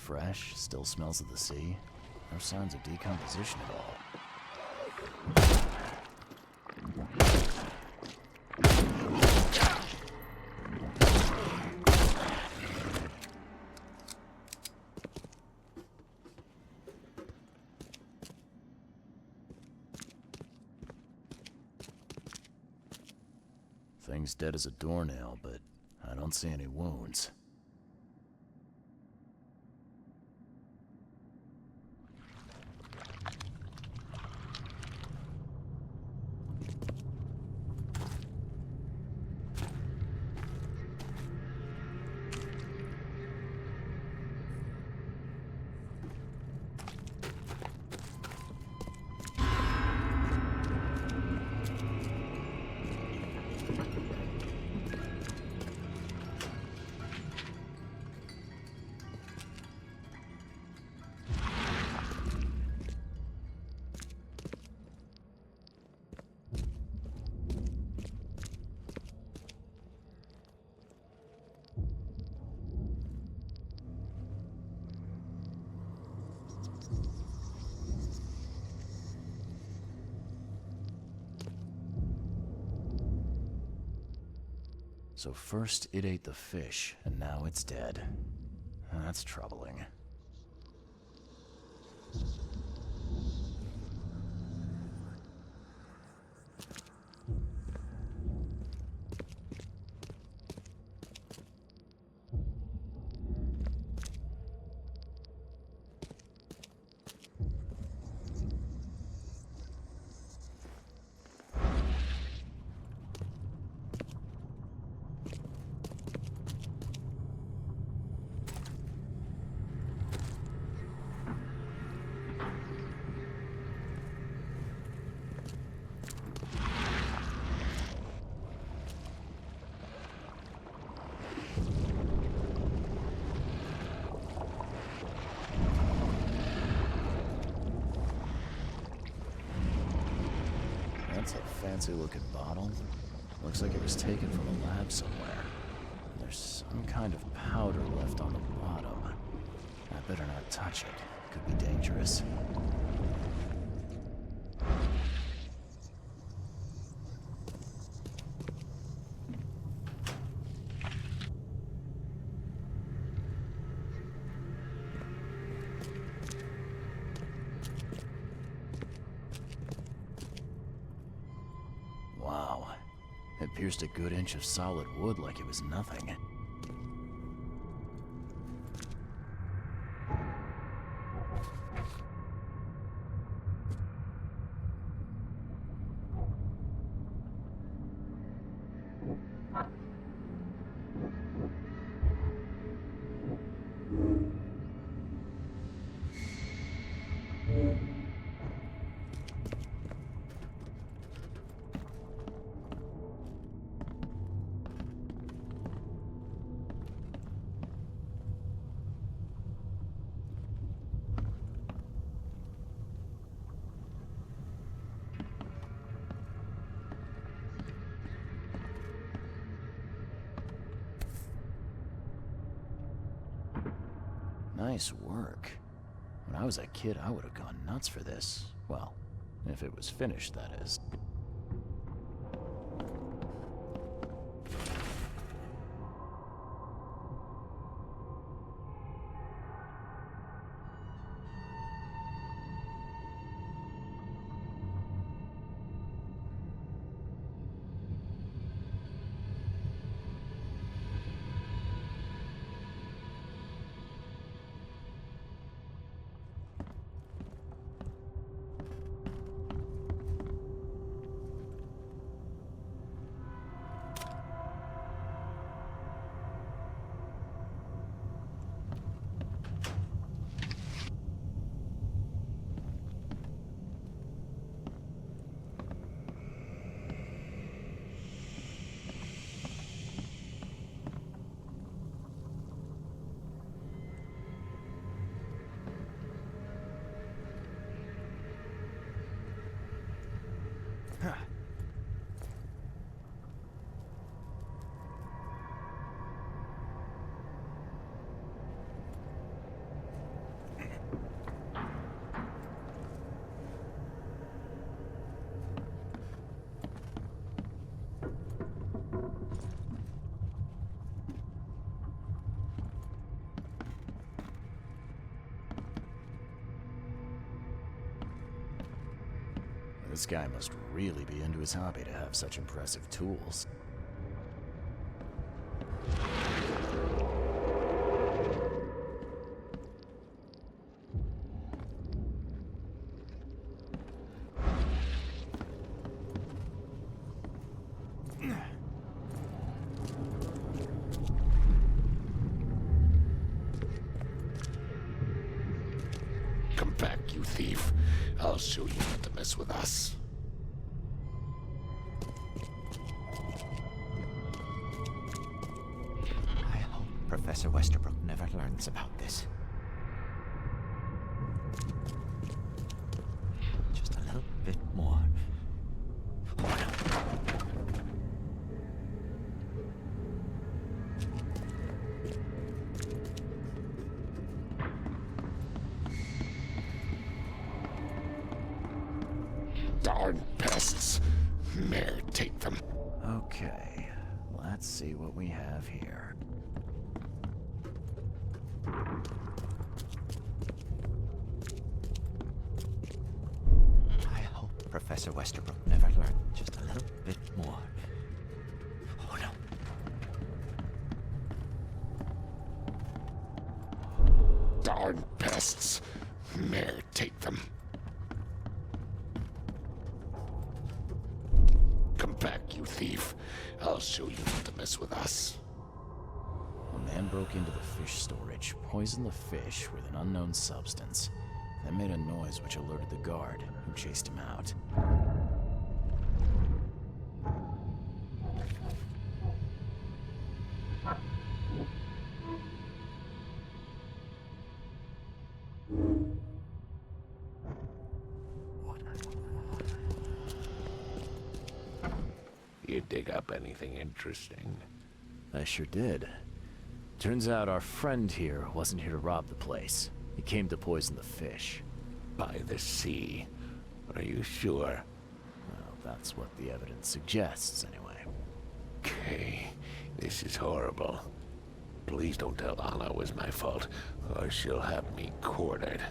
fresh, still smells of the sea. No signs of decomposition at all. Thing's dead as a doornail, but I don't see any wounds. So first it ate the fish, and now it's dead. That's troubling. That's a fancy-looking bottle. Looks like it was taken from a lab somewhere. There's some kind of powder left on the bottom. I better not touch it. Could be dangerous. Wow. It pierced a good inch of solid wood like it was nothing. Nice work. When I was a kid, I would have gone nuts for this. Well, if it was finished, that is. This guy must really be into his hobby to have such impressive tools. Come back, you thief. I'll show you not to mess with us. I hope Professor Westerbrook never learns about this. Just a little bit more. Darn pests. Mayor, take them. Okay, let's see what we have here. I hope Professor Westerbrook never learned just a little bit more. Oh no. Darn pests. Mayor, take them. Come back, you thief. I'll show you not to mess with us. A man broke into the fish storage, poisoned the fish with an unknown substance, then made a noise which alerted the guard, who chased him out. You dig up anything interesting? I sure did. Turns out our friend here wasn't here to rob the place. He came to poison the fish. By the sea. Are you sure? Well, that's what the evidence suggests, anyway. Okay, this is horrible. Please don't tell Anna it was my fault, or she'll have me quartered.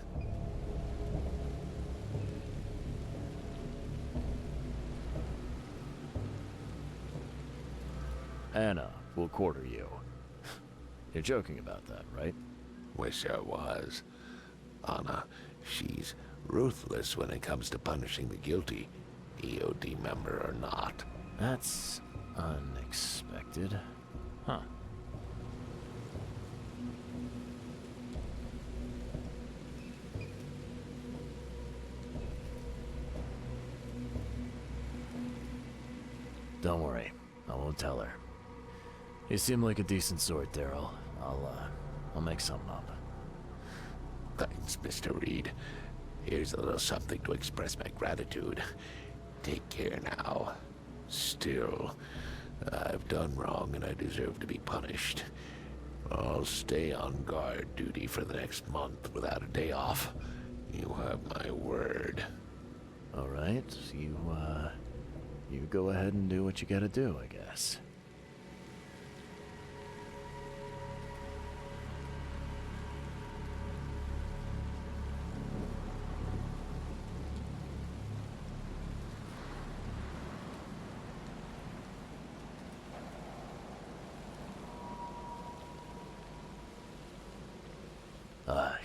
Anna will quarter you. You're joking about that, right? Wish I was. Anna, she's ruthless when it comes to punishing the guilty, EOD member or not. That's unexpected. Huh. Don't worry, I won't tell her. You seem like a decent sort, Daryl. I'll make something up. Thanks, Mr. Reed. Here's a little something to express my gratitude. Take care now. Still, I've done wrong and I deserve to be punished. I'll stay on guard duty for the next month without a day off. You have my word. All right, you go ahead and do what you gotta do, I guess.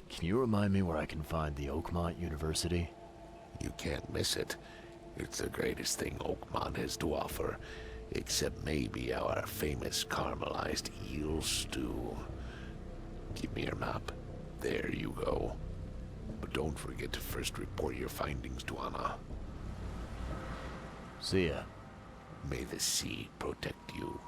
Can you remind me where I can find the Oakmont University? You can't miss it. It's the greatest thing Oakmont has to offer, except maybe our famous caramelized eel stew. Give me your map. There you go. But don't forget to first report your findings to Anna. See ya. May the sea protect you.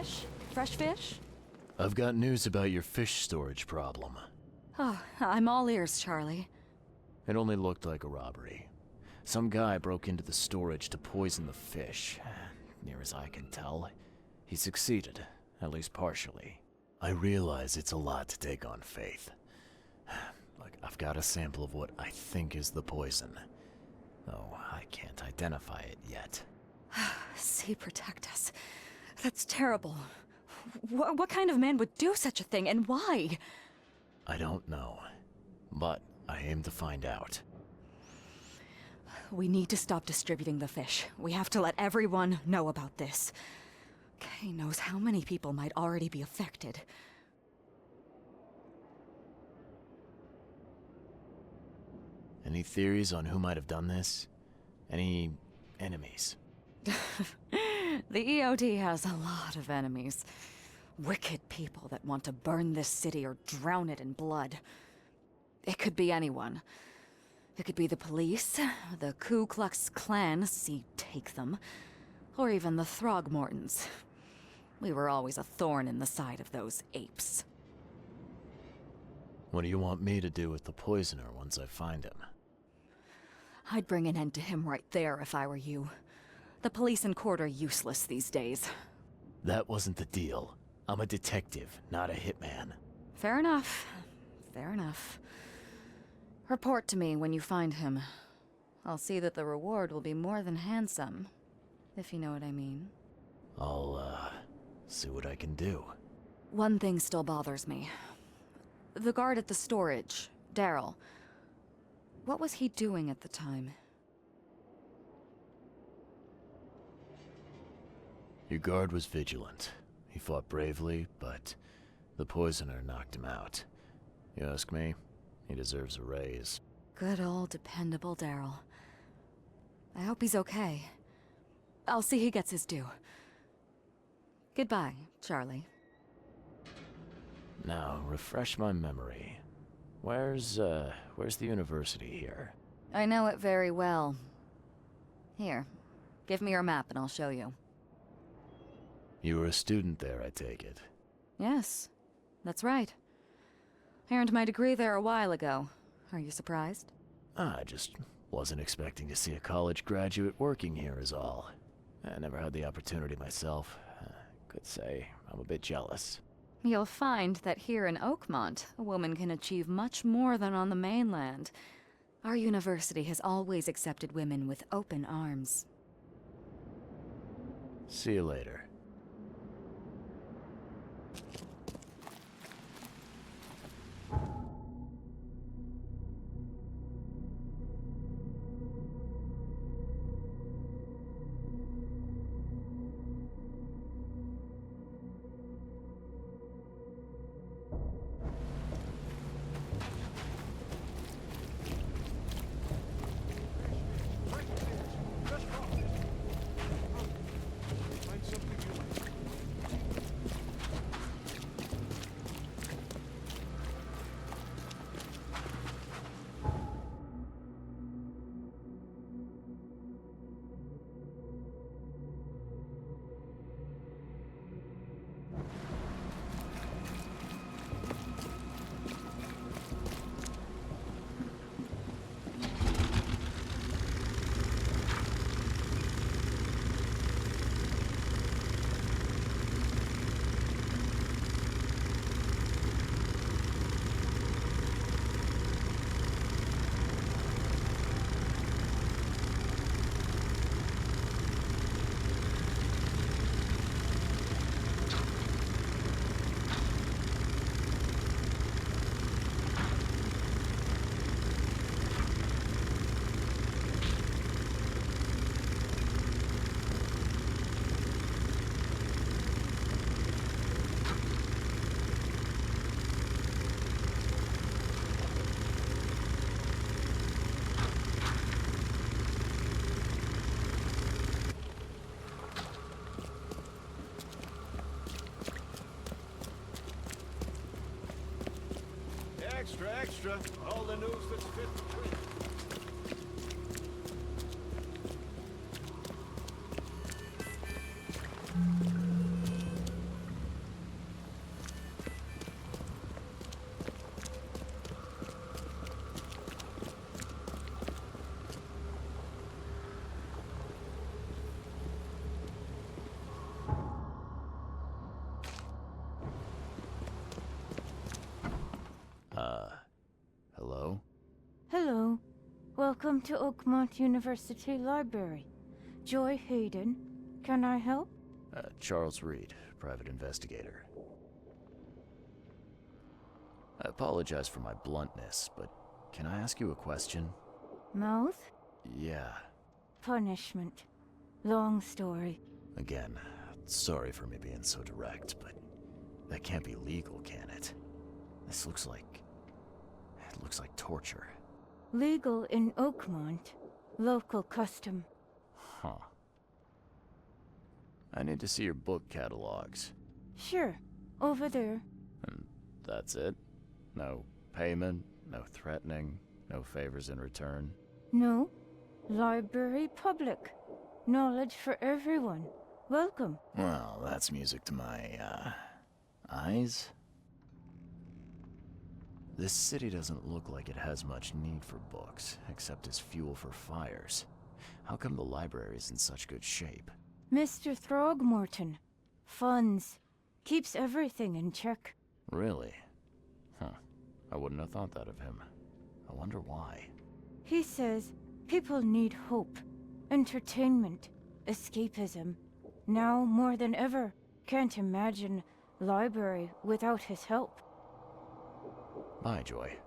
fish? Fresh fish? I've got news about your fish storage problem. Oh, I'm all ears, Charlie. It only looked like a robbery. Some guy broke into the storage to poison the fish. Near as I can tell, he succeeded, at least partially. I realize it's a lot to take on faith. Look, I've got a sample of what I think is the poison. Though I can't identify it yet. Sea protect us. That's terrible. What kind of man would do such a thing, and why? I don't know, but I aim to find out. We need to stop distributing the fish. We have to let everyone know about this. Kay knows how many people might already be affected. Any theories on who might have done this? Any enemies? The EOD has a lot of enemies. Wicked people that want to burn this city or drown it in blood. It could be anyone. It could be the police, the Ku Klux Klan, see take them, or even the Throgmortons. We were always a thorn in the side of those apes. What do you want me to do with the poisoner once I find him? I'd bring an end to him right there if I were you. The police in court are useless these days. That wasn't the deal. I'm a detective, not a hitman. Fair enough. Fair enough. Report to me when you find him. I'll see that the reward will be more than handsome, if you know what I mean. I'll, see what I can do. One thing still bothers me. The guard at the storage, Daryl. What was he doing at the time? Your guard was vigilant. He fought bravely, but the poisoner knocked him out. You ask me, he deserves a raise. Good old dependable Daryl. I hope he's okay. I'll see he gets his due. Goodbye, Charlie. Now, refresh my memory. Where's the university here? I know it very well. Here, give me your map and I'll show you. You were a student there, I take it. Yes, that's right. I earned my degree there a while ago. Are you surprised? I just wasn't expecting to see a college graduate working here is all. I never had the opportunity myself. Could say I'm a bit jealous. You'll find that here in Oakmont, a woman can achieve much more than on the mainland. Our university has always accepted women with open arms. See you later. Extra, extra. All the news that's fit for print. Hello? Hello. Welcome to Oakmont University Library. Joy Hayden. Can I help? Charles Reed, private investigator. I apologize for my bluntness, but can I ask you a question? Mouth? Yeah. Punishment. Long story. Again, sorry for me being so direct, but that can't be legal, can it? This looks like... it looks like torture. Legal in Oakmont. Local custom. Huh. I need to see your book catalogs. Sure. Over there. And that's it? No payment, no threatening, no favors in return? No. Library public. Knowledge for everyone. Welcome. Well, that's music to my, eyes. This city doesn't look like it has much need for books, except as fuel for fires. How come the library is in such good shape? Mr. Throgmorton. Funds. Keeps everything in check. Really? Huh. I wouldn't have thought that of him. I wonder why. He says people need hope, entertainment, escapism. Now more than ever, can't imagine library without his help. Bye, Joy.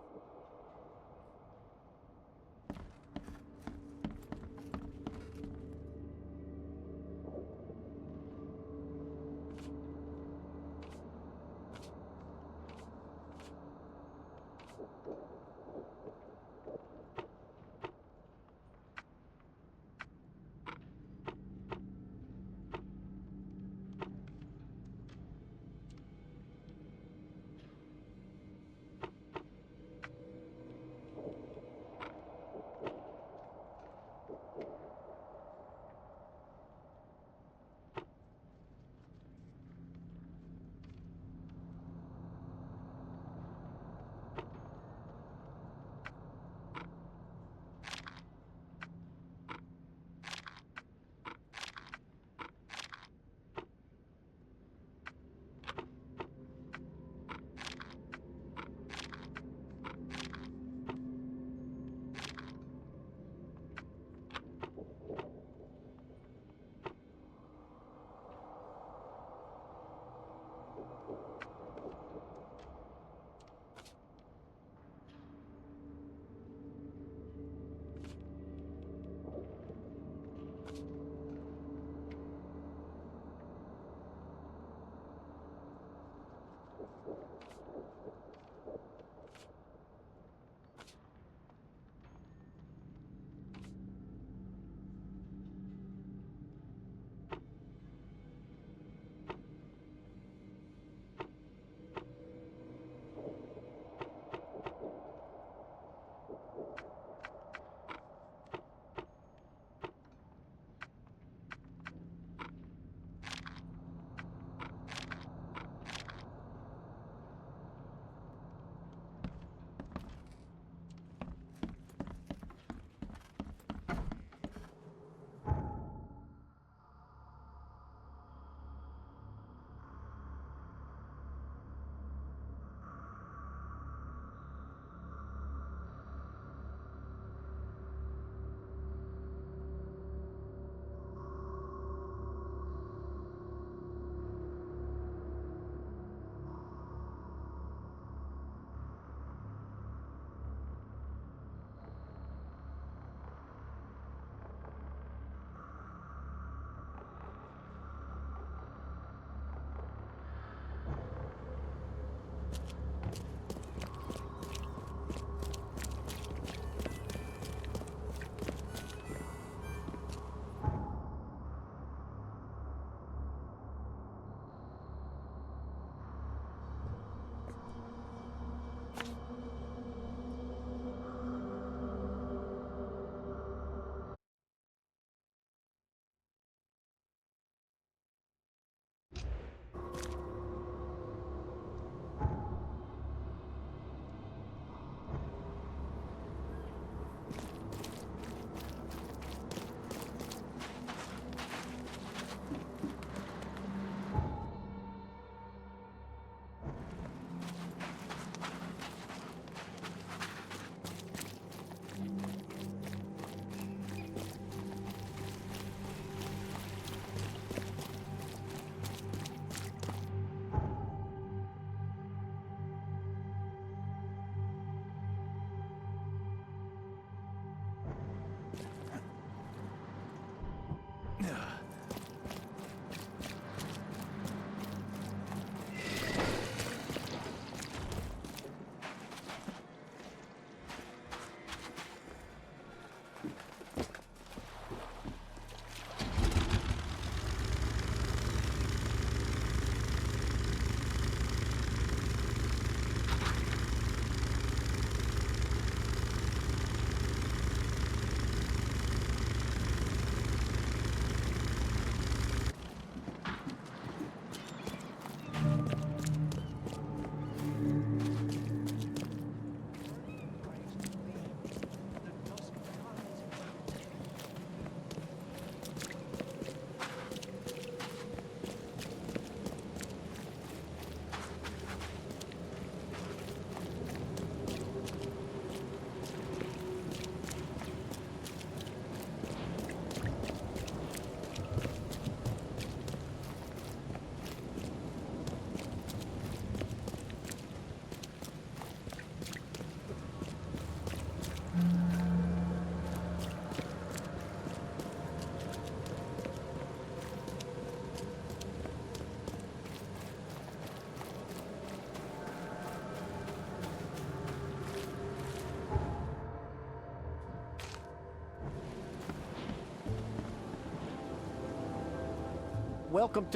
welcome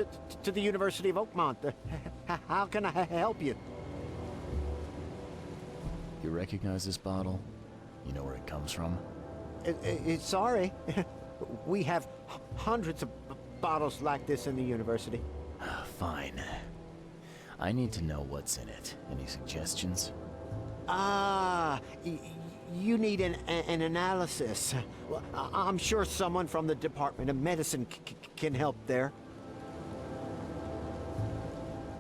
to the University of Oakmont. How can I help you? You recognize this bottle? You know where it comes from? Sorry. We have hundreds of bottles like this in the university. Fine. I need to know what's in it. Any suggestions? You need an analysis. Well, I'm sure someone from the Department of Medicine can help there.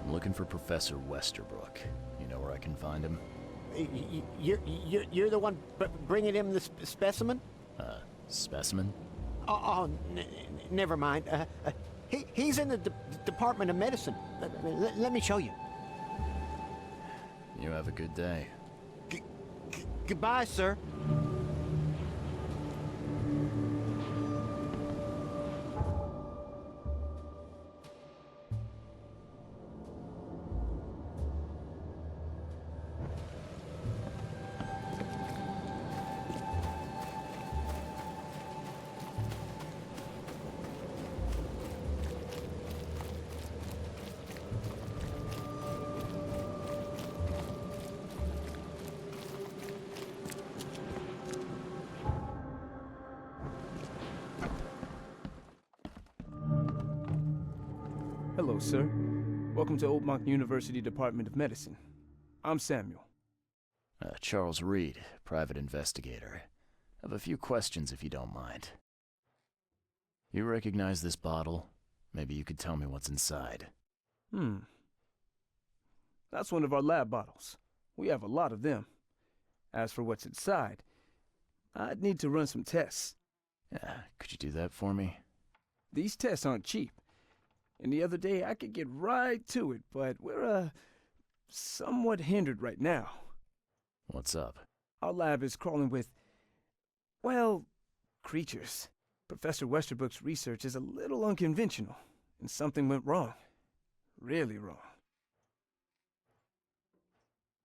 I'm looking for Professor Westerbrook. You know where I can find him? You're the one bringing him the specimen? Specimen? Never mind. He's in the Department of Medicine. Let me show you. You have a good day. Goodbye, sir. Hello, sir. Welcome to Oakmont University Department of Medicine. I'm Samuel. Charles Reed, private investigator. I have a few questions if you don't mind. You recognize this bottle? Maybe you could tell me what's inside. That's one of our lab bottles. We have a lot of them. As for what's inside, I'd need to run some tests. Yeah, could you do that for me? These tests aren't cheap. And the other day I could get right to it, but we're, somewhat hindered right now. What's up? Our lab is crawling with, well, creatures. Professor Westerbrook's research is a little unconventional, and something went wrong. Really wrong.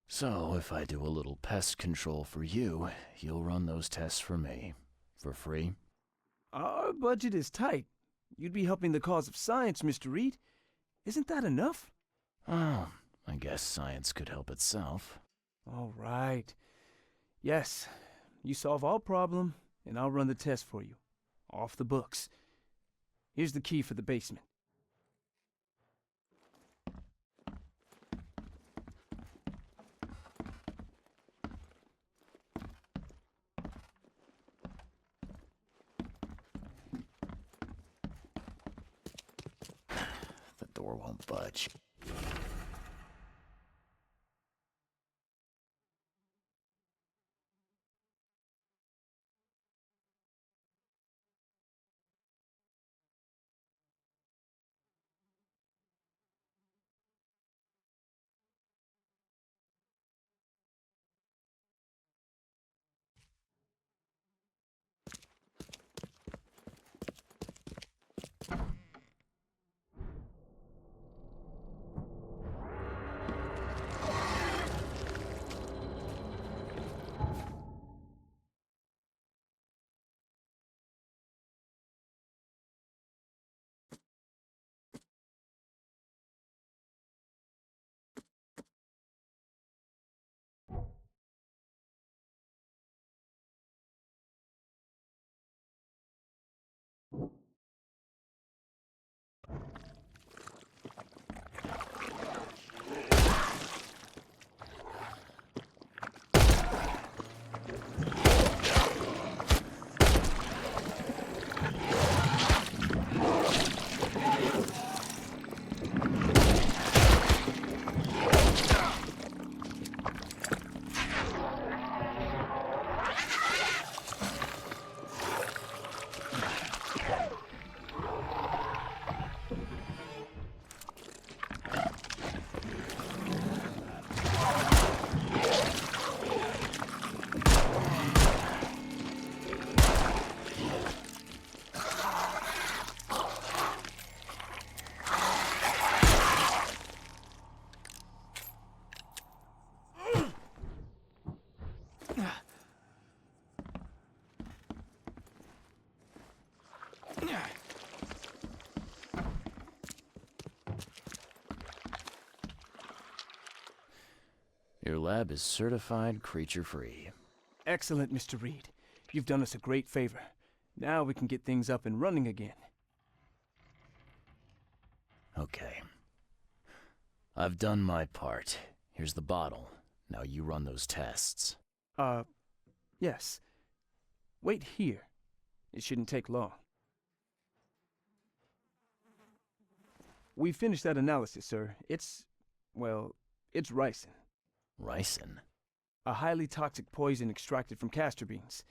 So, if I do a little pest control for you, you'll run those tests for me. For free? Our budget is tight. You'd be helping the cause of science, Mr. Reed. Isn't that enough? Oh, I guess science could help itself. All right. Yes, you solve all problem, and I'll run the test for you. Off the books. Here's the key for the basement. The door won't budge. lab is certified creature-free. Excellent, Mr. Reed. You've done us a great favor. Now we can get things up and running again. Okay. I've done my part. Here's the bottle. Now you run those tests. Yes. Wait here. It shouldn't take long. We finished that analysis, sir. It's ricin. Ricin? A highly toxic poison extracted from castor beans.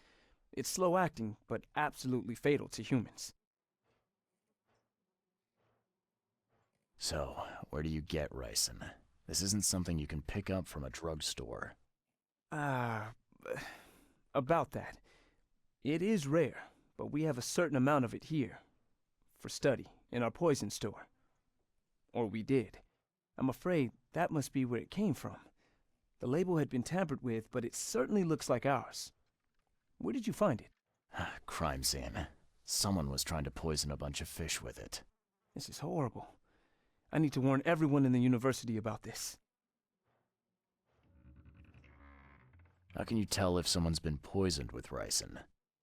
It's slow-acting, but absolutely fatal to humans. So, where do you get ricin? This isn't something you can pick up from a drugstore. About that. It is rare, but we have a certain amount of it here. For study, in our poison store. Or we did. I'm afraid that must be where it came from. The label had been tampered with, but it certainly looks like ours. Where did you find it? Crime scene. Someone was trying to poison a bunch of fish with it. This is horrible. I need to warn everyone in the university about this. How can you tell if someone's been poisoned with ricin?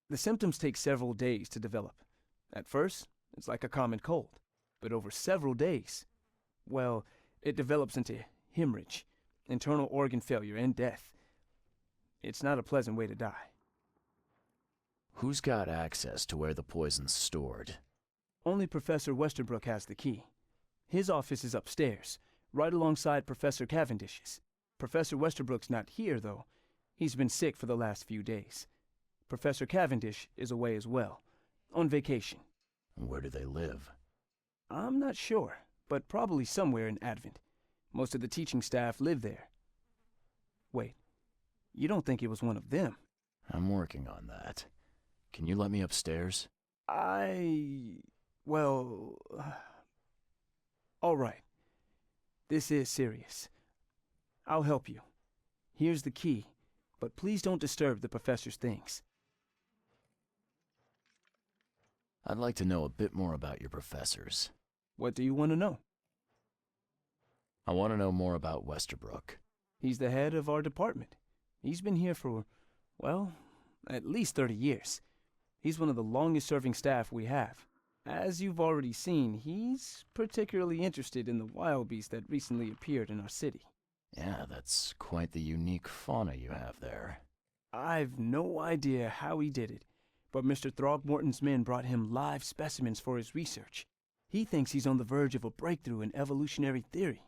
The symptoms take several days to develop. At first, it's like a common cold. But over several days, well, it develops into hemorrhage, internal organ failure, and death. It's not a pleasant way to die. Who's got access to where the poison's stored? Only Professor Westerbrook has the key. His office is upstairs, right alongside Professor Cavendish's. Professor Westerbrook's not here, though. He's been sick for the last few days. Professor Cavendish is away as well, on vacation. Where do they live? I'm not sure, but probably somewhere in Advent. Most of the teaching staff live there. Wait, you don't think it was one of them? I'm working on that. Can you let me upstairs? Well... all right. This is serious. I'll help you. Here's the key, but please don't disturb the professor's things. I'd like to know a bit more about your professors. What do you want to know? I want to know more about Westerbrook. He's the head of our department. He's been here for, well, at least 30 years. He's one of the longest-serving staff we have. As you've already seen, he's particularly interested in the wild beast that recently appeared in our city. Yeah, that's quite the unique fauna you have there. I've no idea how he did it, but Mr. Throgmorton's men brought him live specimens for his research. He thinks he's on the verge of a breakthrough in evolutionary theory.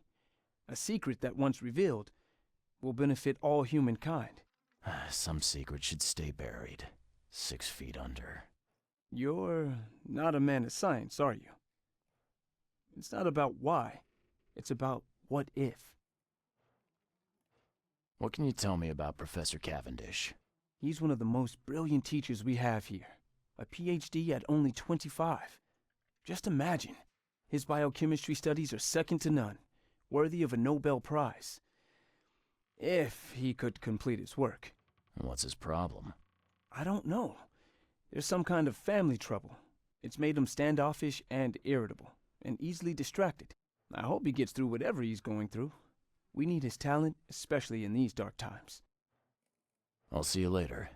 A secret that, once revealed, will benefit all humankind. Some secret should stay buried, 6 feet under. You're not a man of science, are you? It's not about why. It's about what if. What can you tell me about Professor Cavendish? He's one of the most brilliant teachers we have here. A PhD at only 25. Just imagine. His biochemistry studies are second to none, worthy of a Nobel Prize. If he could complete his work. What's his problem? I don't know. There's some kind of family trouble. It's made him standoffish and irritable, and easily distracted. I hope he gets through whatever he's going through. We need his talent, especially in these dark times. I'll see you later.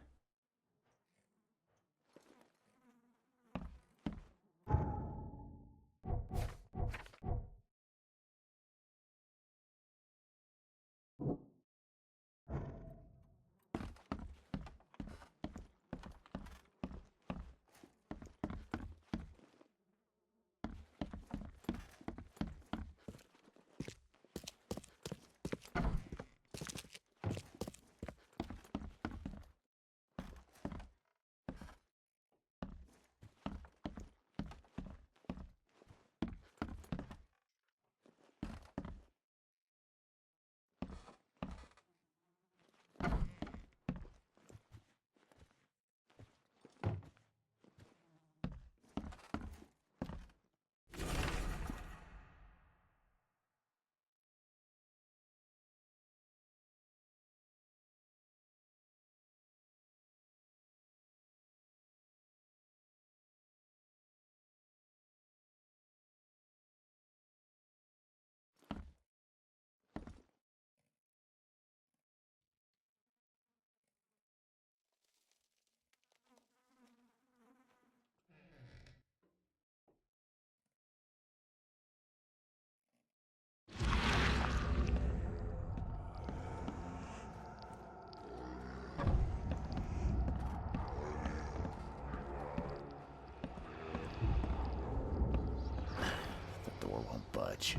budge.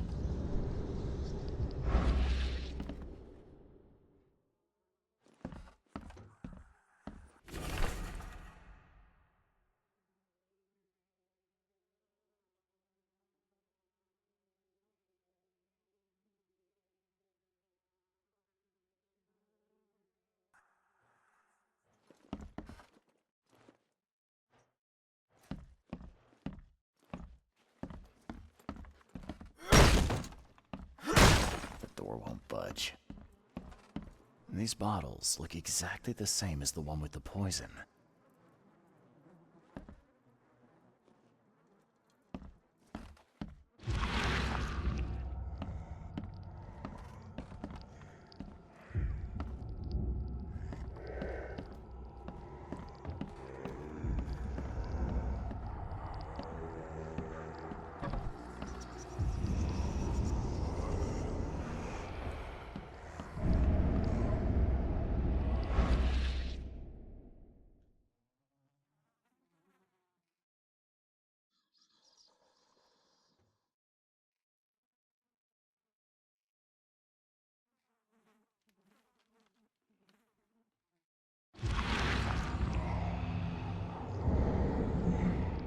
The door won't budge. And these bottles look exactly the same as the one with the poison.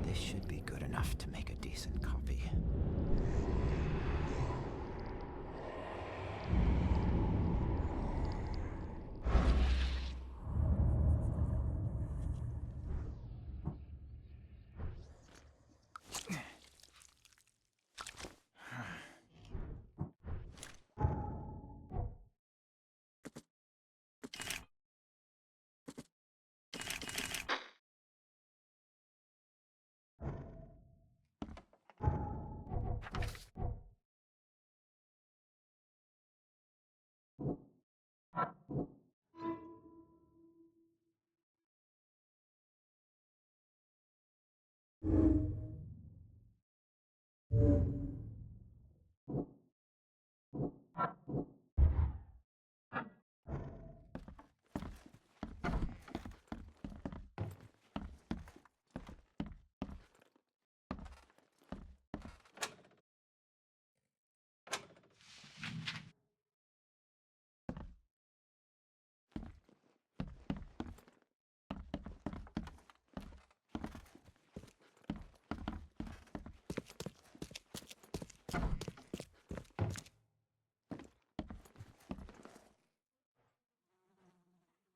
This should be good enough to make a decent copy.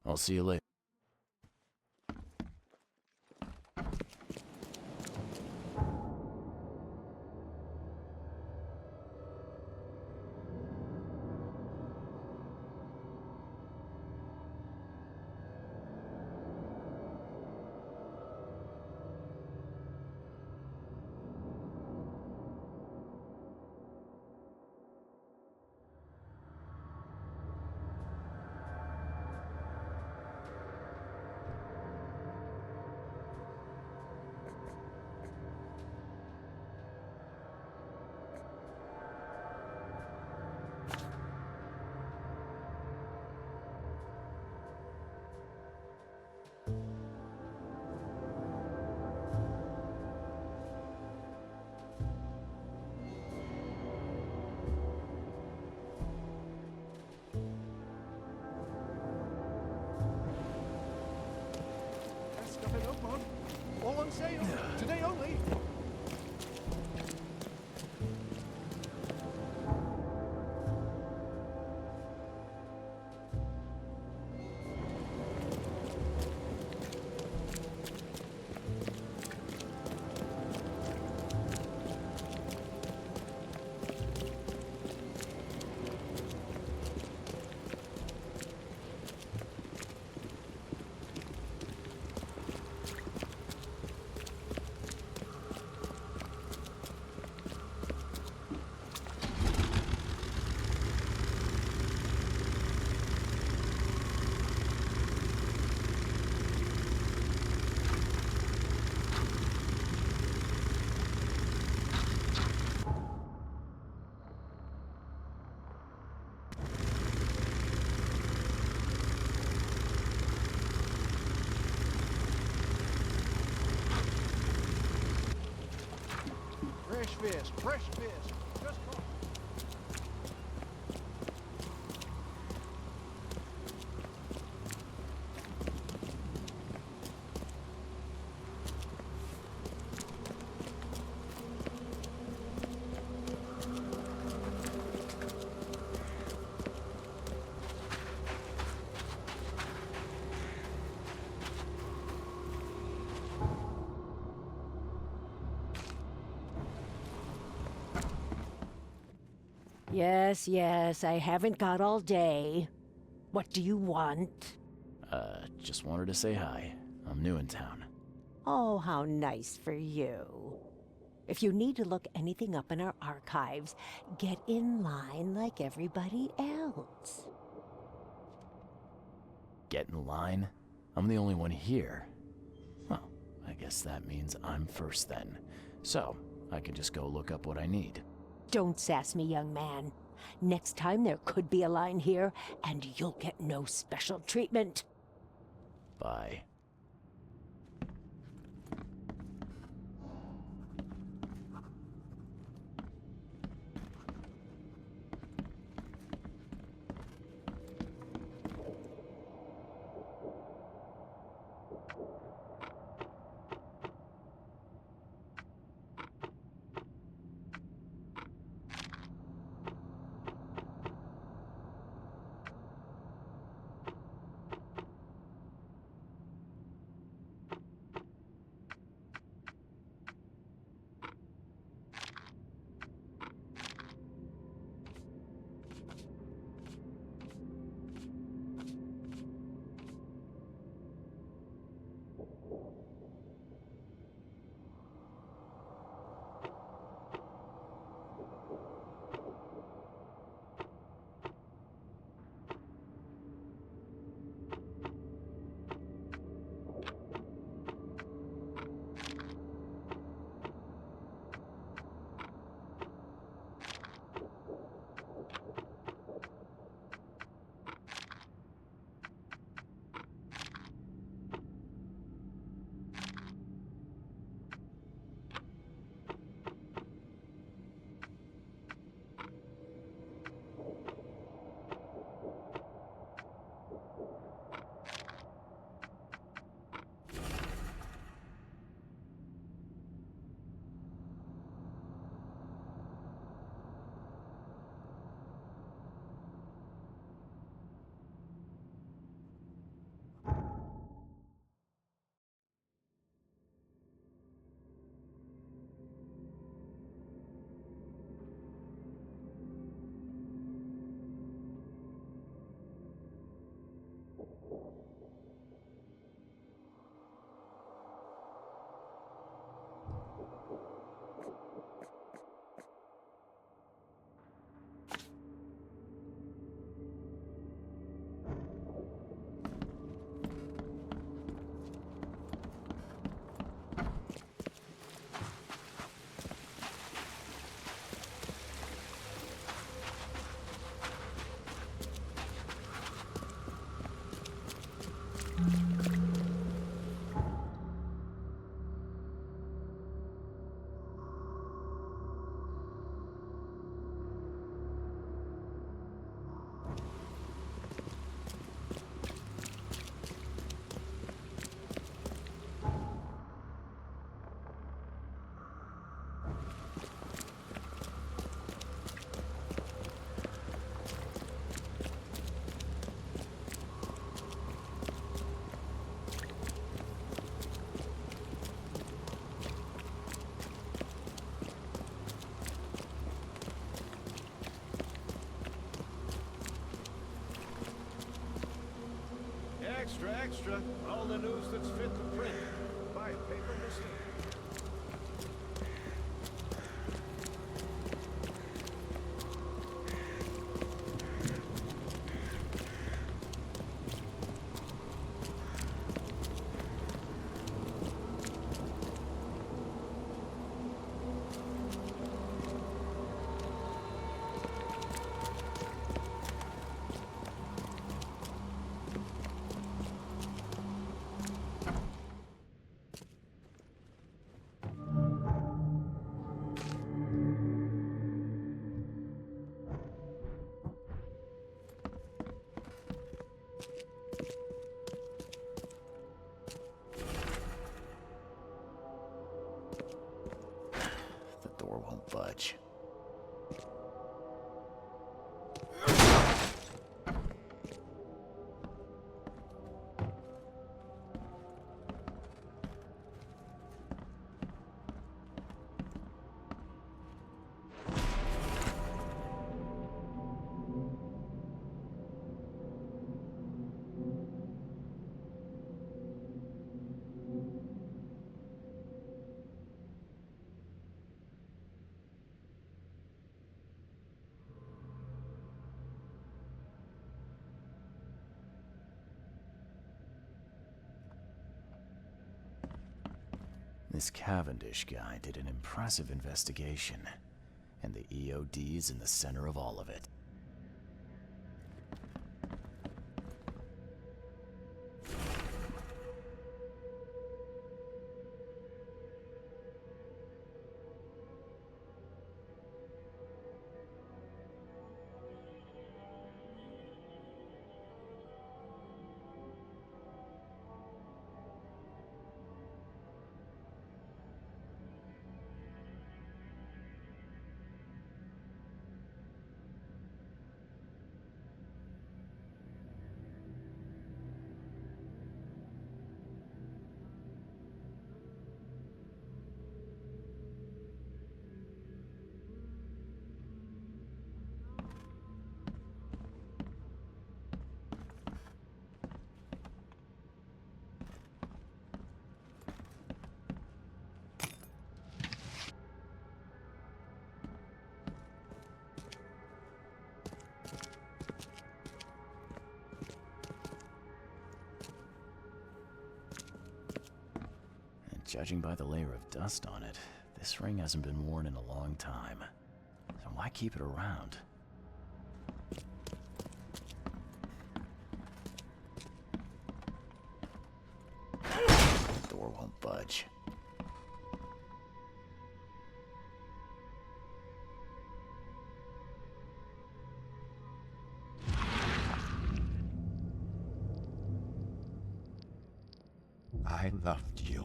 I'll see you later. Best stuff in Oakmont. All on sale. Today only. Fresh fish, fresh fish. Just caught. Yes, yes, I haven't got all day. What do you want? Just wanted to say hi. I'm new in town. Oh, how nice for you. If you need to look anything up in our archives, get in line like everybody else. Get in line? I'm the only one here. Well, I guess that means I'm first then. So, I can just go look up what I need. Don't sass me, young man. Next time there could be a line here, and you'll get no special treatment. Bye. Extra, extra. All the news that's fit to print. Buy a paper mistake. The door won't budge. This Cavendish guy did an impressive investigation, and the EOD's in the center of all of it. Judging by the layer of dust on it, this ring hasn't been worn in a long time. So why keep it around? The door won't budge. I loved you.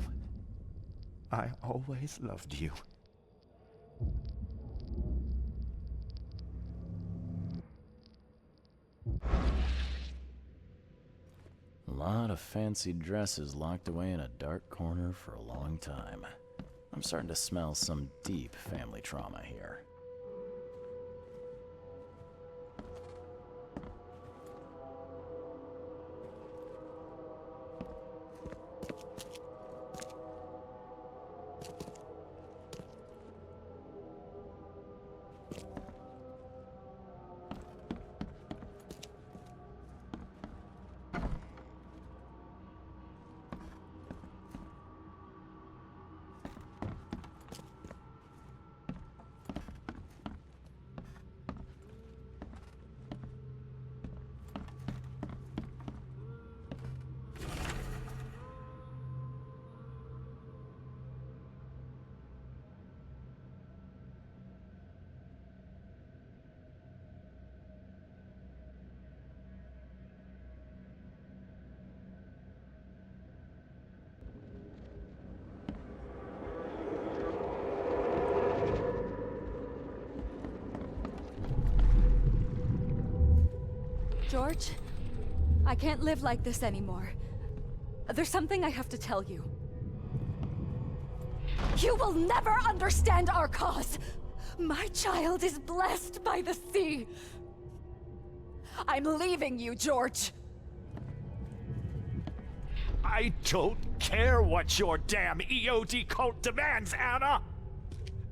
I always loved you. A lot of fancy dresses locked away in a dark corner for a long time. I'm starting to smell some deep family trauma here. George, I can't live like this anymore. There's something I have to tell you. You will never understand our cause! My child is blessed by the sea! I'm leaving you, George! I don't care what your damn EOD cult demands, Anna!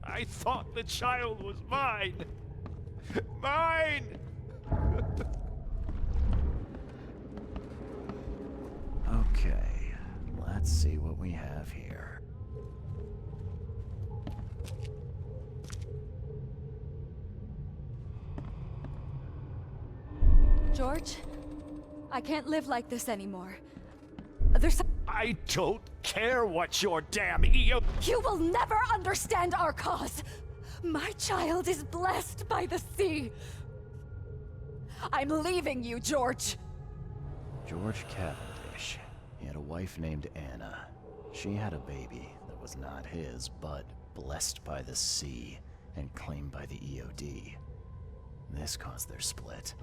I thought the child was mine! Mine! Okay, let's see what we have here. George, I can't live like this anymore. There's I don't care what your damn EO... You will never understand our cause! My child is blessed by the sea! I'm leaving you, George! George Cavendish. He had a wife named Anna. She had a baby that was not his, but blessed by the sea and claimed by the EOD. This caused their split.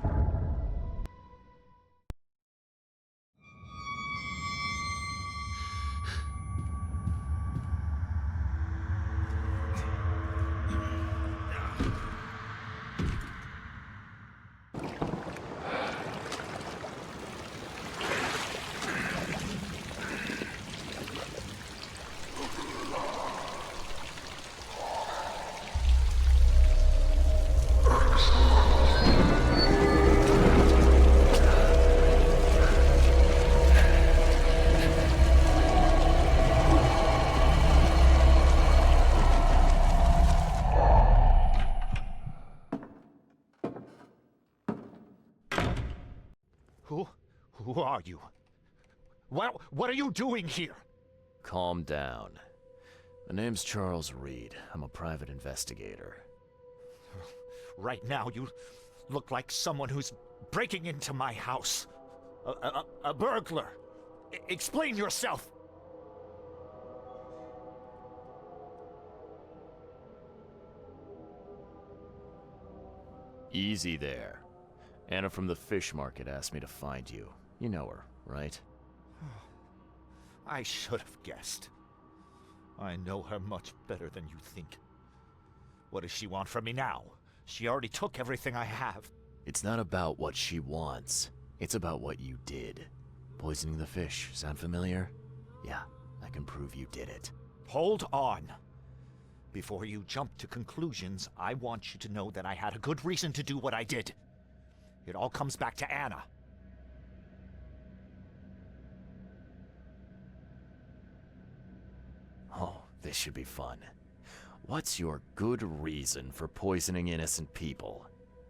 Who are you? What are you doing here? Calm down. My name's Charles Reed. I'm a private investigator. Right now, you look like someone who's breaking into my house. A burglar. Explain yourself. Easy there. Anna from the fish market asked me to find you. You know her, right? I should have guessed. I know her much better than you think. What does she want from me now? She already took everything I have. It's not about what she wants. It's about what you did. Poisoning the fish. Sound familiar? Yeah, I can prove you did it. Hold on. Before you jump to conclusions, I want you to know that I had a good reason to do what I did. It all comes back to Anna. Oh, this should be fun. What's your good reason for poisoning innocent people?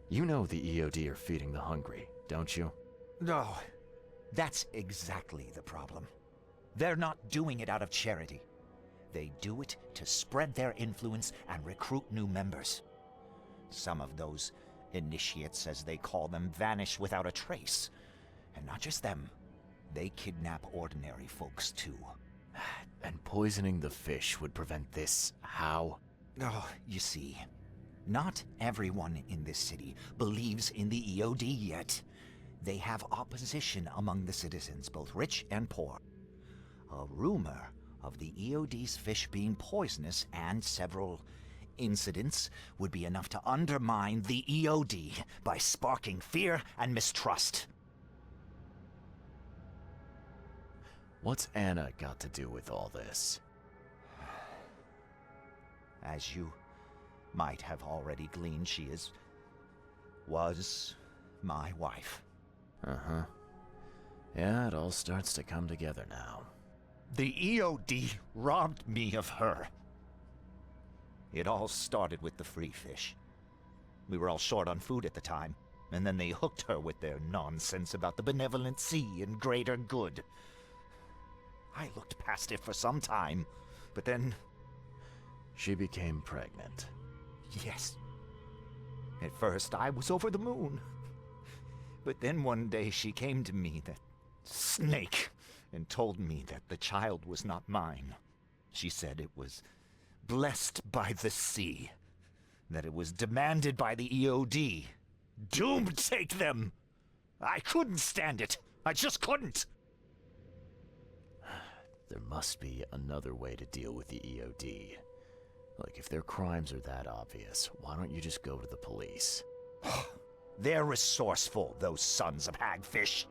You know the EOD are feeding the hungry, don't you? No, that's exactly the problem. They're not doing it out of charity. They do it to spread their influence and recruit new members. Some of those initiates, as they call them, vanish without a trace. And not just them. They kidnap ordinary folks, too. And poisoning the fish would prevent this. How? Oh, you see, not everyone in this city believes in the EOD yet. They have opposition among the citizens, both rich and poor. A rumor of the EOD's fish being poisonous and several incidents would be enough to undermine the EOD by sparking fear and mistrust. What's Anna got to do with all this? As you might have already gleaned, she was my wife. Uh-huh. Yeah, it all starts to come together now. The EOD robbed me of her. It all started with the free fish. We were all short on food at the time, and then they hooked her with their nonsense about the benevolent sea and greater good. I looked past it for some time, but then... She became pregnant. Yes. At first, I was over the moon. But then one day she came to me, that snake, and told me that the child was not mine. She said it was blessed by the sea, that it was demanded by the EOD. Doomed take them! I couldn't stand it. I just couldn't. There must be another way to deal with the EOD. Like, if their crimes are that obvious, why don't you just go to the police? They're resourceful, those sons of hagfish.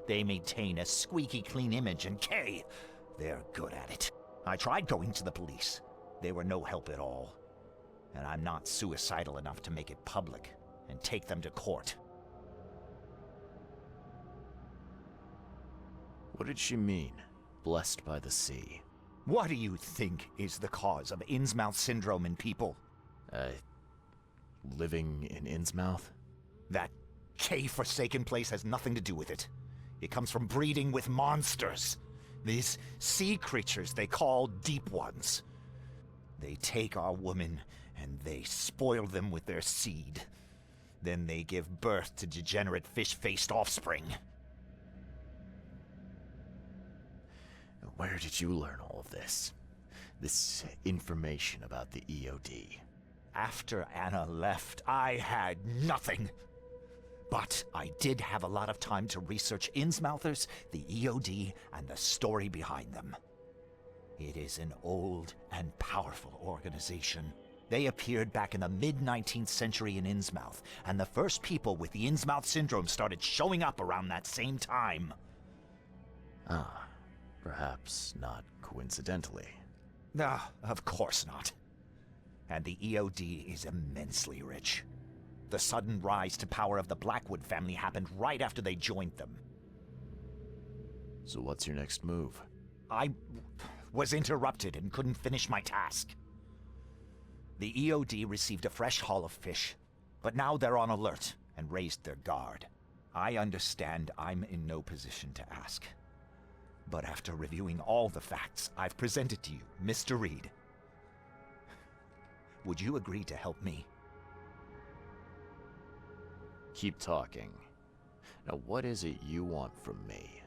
They maintain a squeaky clean image, and they're good at it. I tried going to the police. They were no help at all. And I'm not suicidal enough to make it public and take them to court. What did she mean? Blessed by the sea. What do you think is the cause of Innsmouth syndrome in people? Living in Innsmouth? That K-forsaken place has nothing to do with it. It comes from breeding with monsters. These sea creatures they call Deep Ones. They take our women and they spoil them with their seed. Then they give birth to degenerate fish-faced offspring. Where did you learn all of this? This information about the EOD? After Anna left, I had nothing. But I did have a lot of time to research Innsmouthers, the EOD, and the story behind them. It is an old and powerful organization. They appeared back in the mid-19th century in Innsmouth, and the first people with the Innsmouth syndrome started showing up around that same time. Ah. Perhaps not coincidentally. Ah, of course not. And the EOD is immensely rich. The sudden rise to power of the Blackwood family happened right after they joined them. So what's your next move? I was interrupted and couldn't finish my task. The EOD received a fresh haul of fish, but now they're on alert and raised their guard. I understand I'm in no position to ask. But after reviewing all the facts I've presented to you, Mr. Reed, would you agree to help me? Keep talking. Now, what is it you want from me?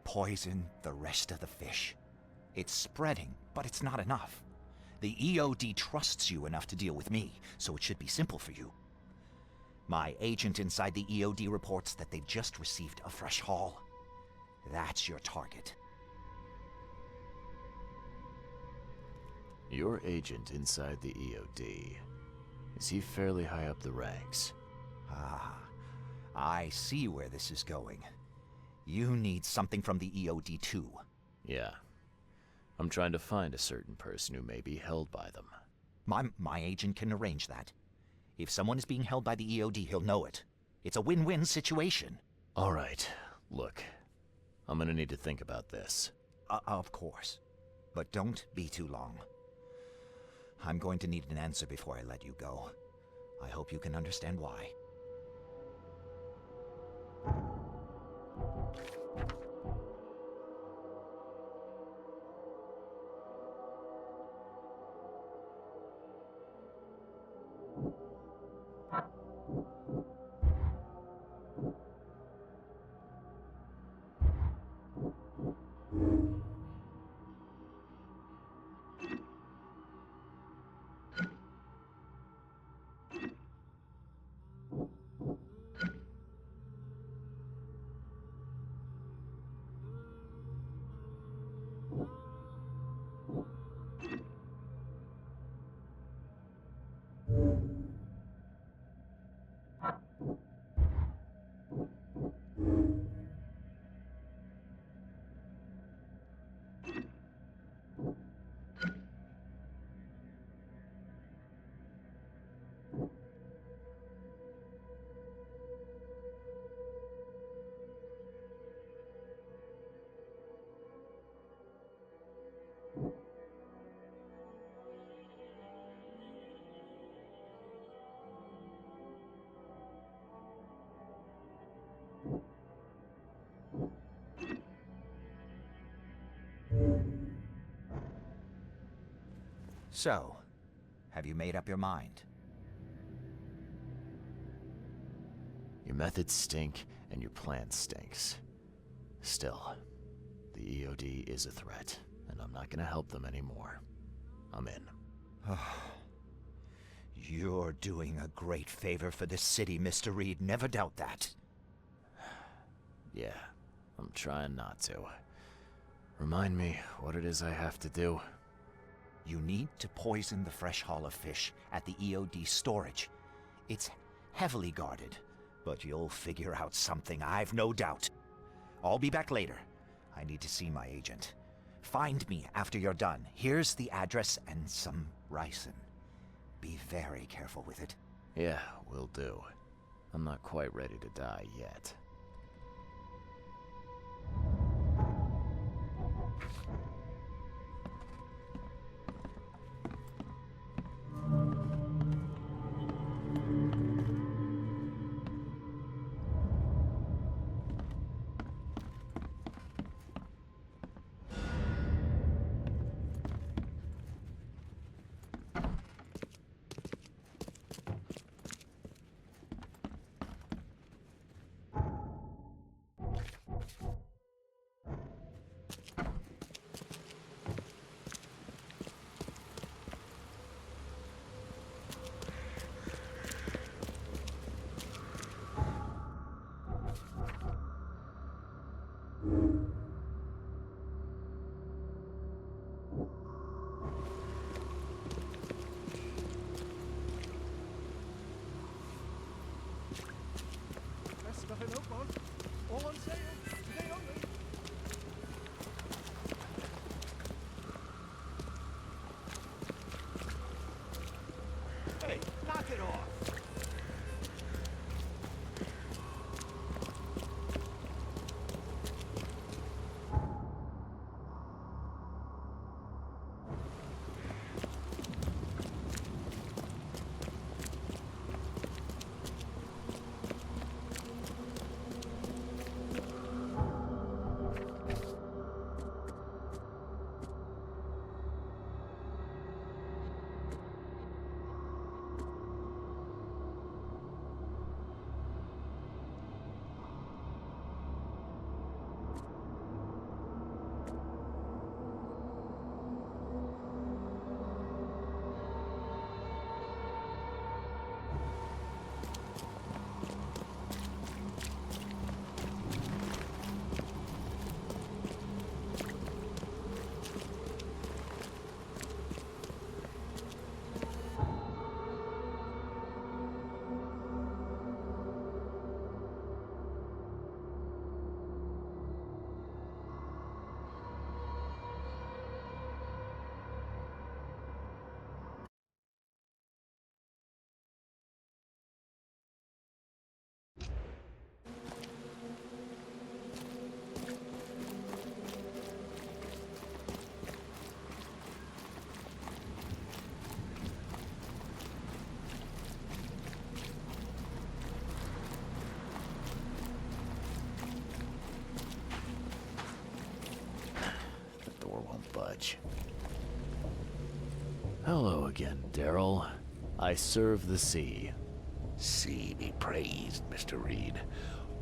Poison the rest of the fish. It's spreading, but it's not enough. The EOD trusts you enough to deal with me, so it should be simple for you. My agent inside the EOD reports that they've just received a fresh haul. That's your target. Your agent inside the EOD. Is he fairly high up the ranks? Ah, I see where this is going. You need something from the EOD too. Yeah. I'm trying to find a certain person who may be held by them. My agent can arrange that. If someone is being held by the EOD, he'll know it. It's a win-win situation. All right. Look, I'm gonna need to think about this. Of course. But don't be too long. I'm going to need an answer before I let you go. I hope you can understand why. So, have you made up your mind? Your methods stink, and your plan stinks. Still, the EOD is a threat, and I'm not gonna help them anymore. I'm in. You're doing a great favor for this city, Mr. Reed. Never doubt that. Yeah, I'm trying not to. Remind me what it is I have to do. You need to poison the fresh haul of fish at the EOD storage. It's heavily guarded, but you'll figure out something, I've no doubt. I'll be back later. I need to see my agent. Find me after you're done. Here's the address and some ricin. Be very careful with it. Yeah, will do. I'm not quite ready to die yet. budge. Hello again, Daryl. I serve the sea. See be praised, Mr. Reed.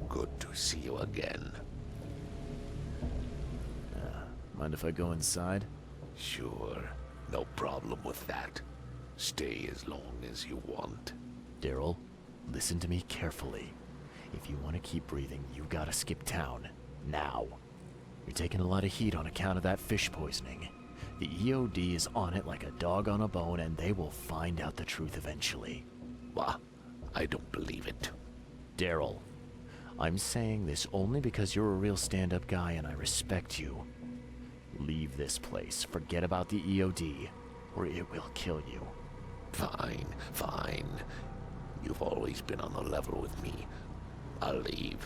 Good to see you again. Mind if I go inside? Sure, no problem with that. Stay as long as you want. Daryl, listen to me carefully. If you want to keep breathing, you gotta skip town. Now. You're taking a lot of heat on account of that fish poisoning. The EOD is on it like a dog on a bone, and they will find out the truth eventually. Wah, I don't believe it. Daryl, I'm saying this only because you're a real stand-up guy and I respect you. Leave this place, forget about the EOD, or it will kill you. Fine, fine. You've always been on the level with me. I'll leave.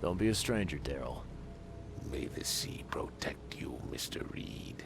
Don't be a stranger, Daryl. May the sea protect you, Mr. Reed.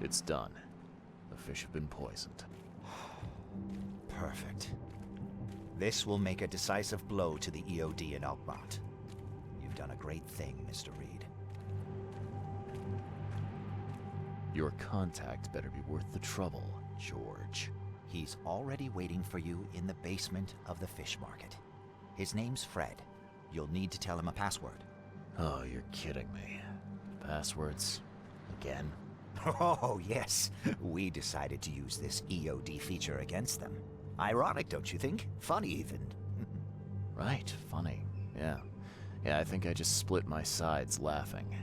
It's done. The fish have been poisoned. Perfect. This will make a decisive blow to the EOD in Oakmont. You've done a great thing, Mr. Reed. Your contact better be worth the trouble, George. He's already waiting for you in the basement of the fish market. His name's Fred. You'll need to tell him a password. Oh, you're kidding me. Passwords? Again? Oh, yes. We decided to use this EOD feature against them. Ironic, don't you think? Funny, even. Right, funny. Yeah. Yeah, I think I just split my sides laughing.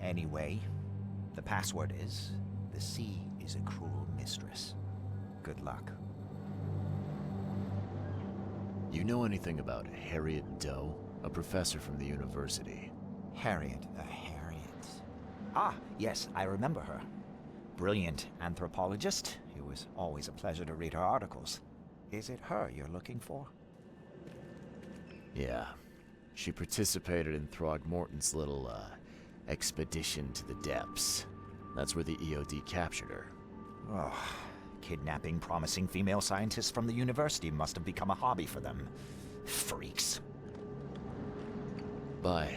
Anyway, the password is, the sea is a cruel mistress. Good luck. You know anything about Harriet Doe? A professor from the university. Harriet. Ah, yes, I remember her. Brilliant anthropologist. It was always a pleasure to read her articles. Is it her you're looking for? Yeah. She participated in Throgmorton's little, expedition to the depths. That's where the EOD captured her. Oh, kidnapping promising female scientists from the university must have become a hobby for them. Freaks. Bye.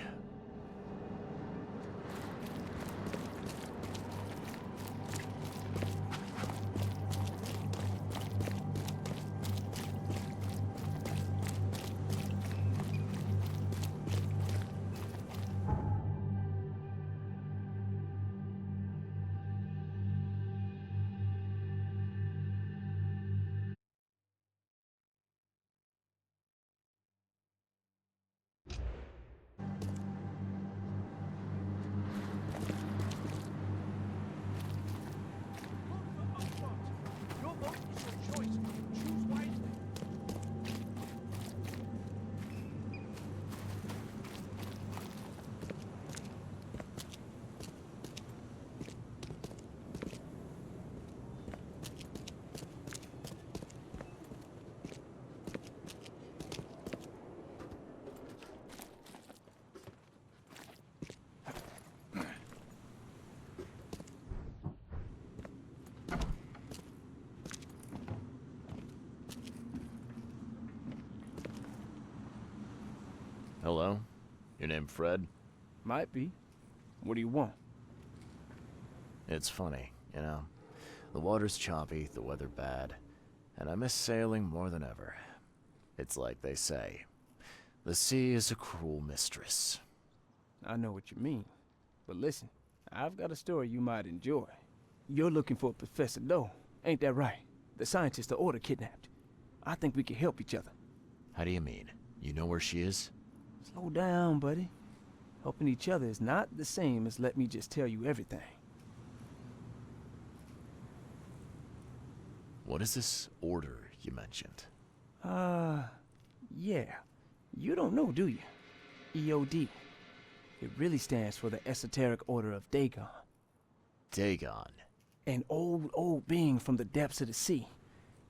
Hello? Your name Fred? Might be. What do you want? It's funny, you know. The water's choppy, the weather bad, and I miss sailing more than ever. It's like they say, the sea is a cruel mistress. I know what you mean. But listen, I've got a story you might enjoy. You're looking for Professor Doe, ain't that right? The scientist the Order kidnapped. I think we can help each other. How do you mean? You know where she is? Slow down, buddy. Helping each other is not the same as let me just tell you everything. What is this order you mentioned? Yeah. You don't know, do you? EOD. It really stands for the Esoteric Order of Dagon. Dagon. An old being from the depths of the sea.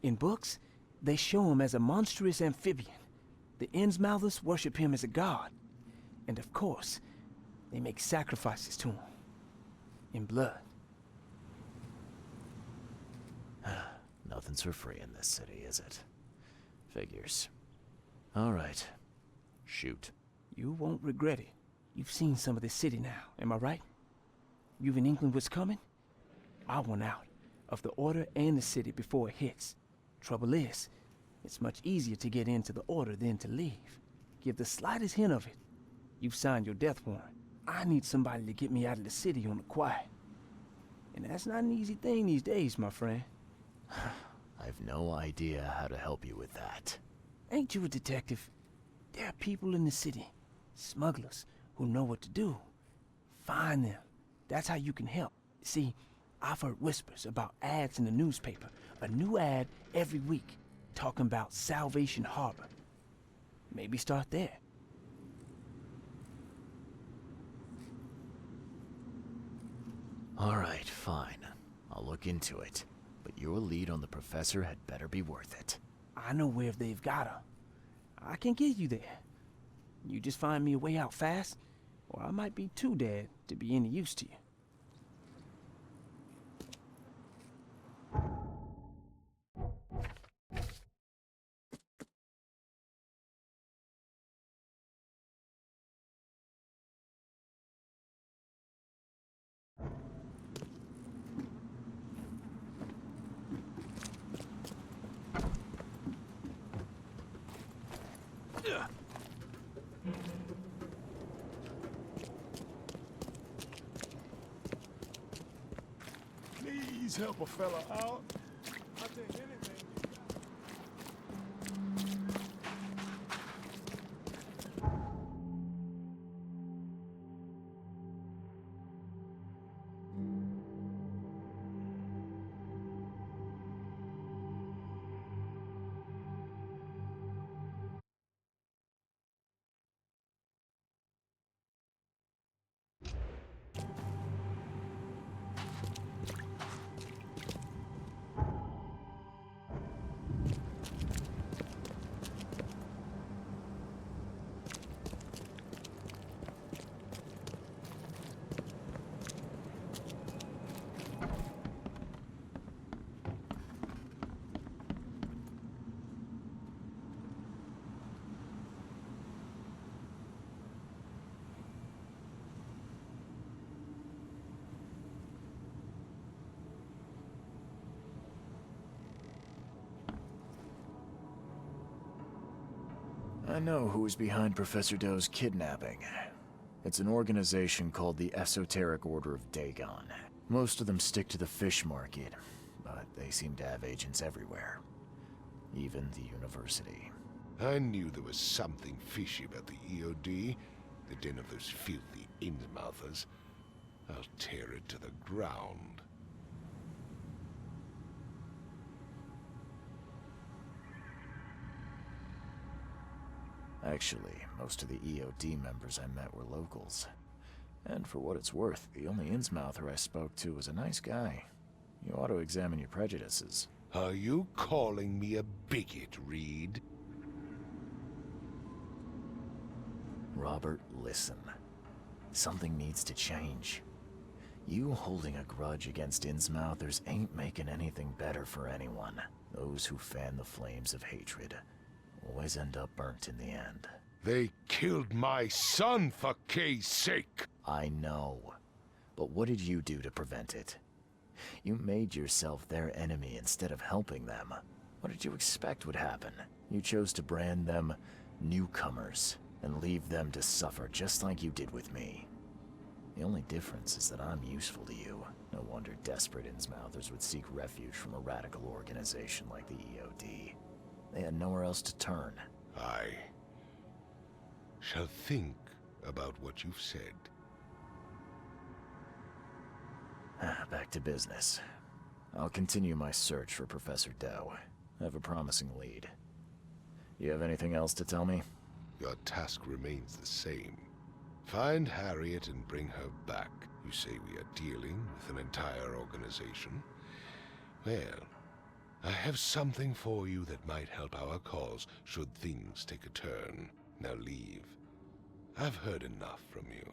In books, they show him as a monstrous amphibian. The Innsmouthers worship him as a god. And of course, they make sacrifices to him. In blood. Nothing's for free in this city, is it? Figures. All right. Shoot. You won't regret it. You've seen some of this city now, am I right? You've an inkling what's coming? I want out of the Order and the city before it hits. Trouble is, it's much easier to get into the Order than to leave. Give the slightest hint of it. You've signed your death warrant. I need somebody to get me out of the city on the quiet. And that's not an easy thing these days, my friend. I've no idea how to help you with that. Ain't you a detective? There are people in the city, smugglers, who know what to do. Find them. That's how you can help. See, I've heard whispers about ads in the newspaper. A new ad every week, talking about Salvation Harbor. Maybe start there. All right, fine. I'll look into it. But your lead on the professor had better be worth it. I know where they've got her. I can get you there. You just find me a way out fast, or I might be too dead to be any use to you. Please help a fella out. I'll take anything you got. I know who is behind Professor Doe's kidnapping. It's an organization called the Esoteric Order of Dagon. Most of them stick to the fish market, but they seem to have agents everywhere. Even the university. I knew there was something fishy about the EOD, the den of those filthy Innsmouthers. I'll tear it to the ground. Actually, most of the EOD members I met were locals. And for what it's worth, the only Innsmouther I spoke to was a nice guy. You ought to examine your prejudices. Are you calling me a bigot, Reed? Robert, listen. Something needs to change. You holding a grudge against Innsmouthers ain't making anything better for anyone. Those who fan the flames of hatred always end up burnt in the end. They killed my son, for Kay's sake! I know. But what did you do to prevent it? You made yourself their enemy instead of helping them. What did you expect would happen? You chose to brand them newcomers and leave them to suffer just like you did with me. The only difference is that I'm useful to you. No wonder desperate Innsmouthers would seek refuge from a radical organization like the EOD. They had nowhere else to turn. I shall think about what you've said. Back to business. I'll continue my search for Professor Doe. I have a promising lead. You have anything else to tell me? Your task remains the same. Find Harriet and bring her back. You say we are dealing with an entire organization? Well, I have something for you that might help our cause should things take a turn. Now leave. I've heard enough from you.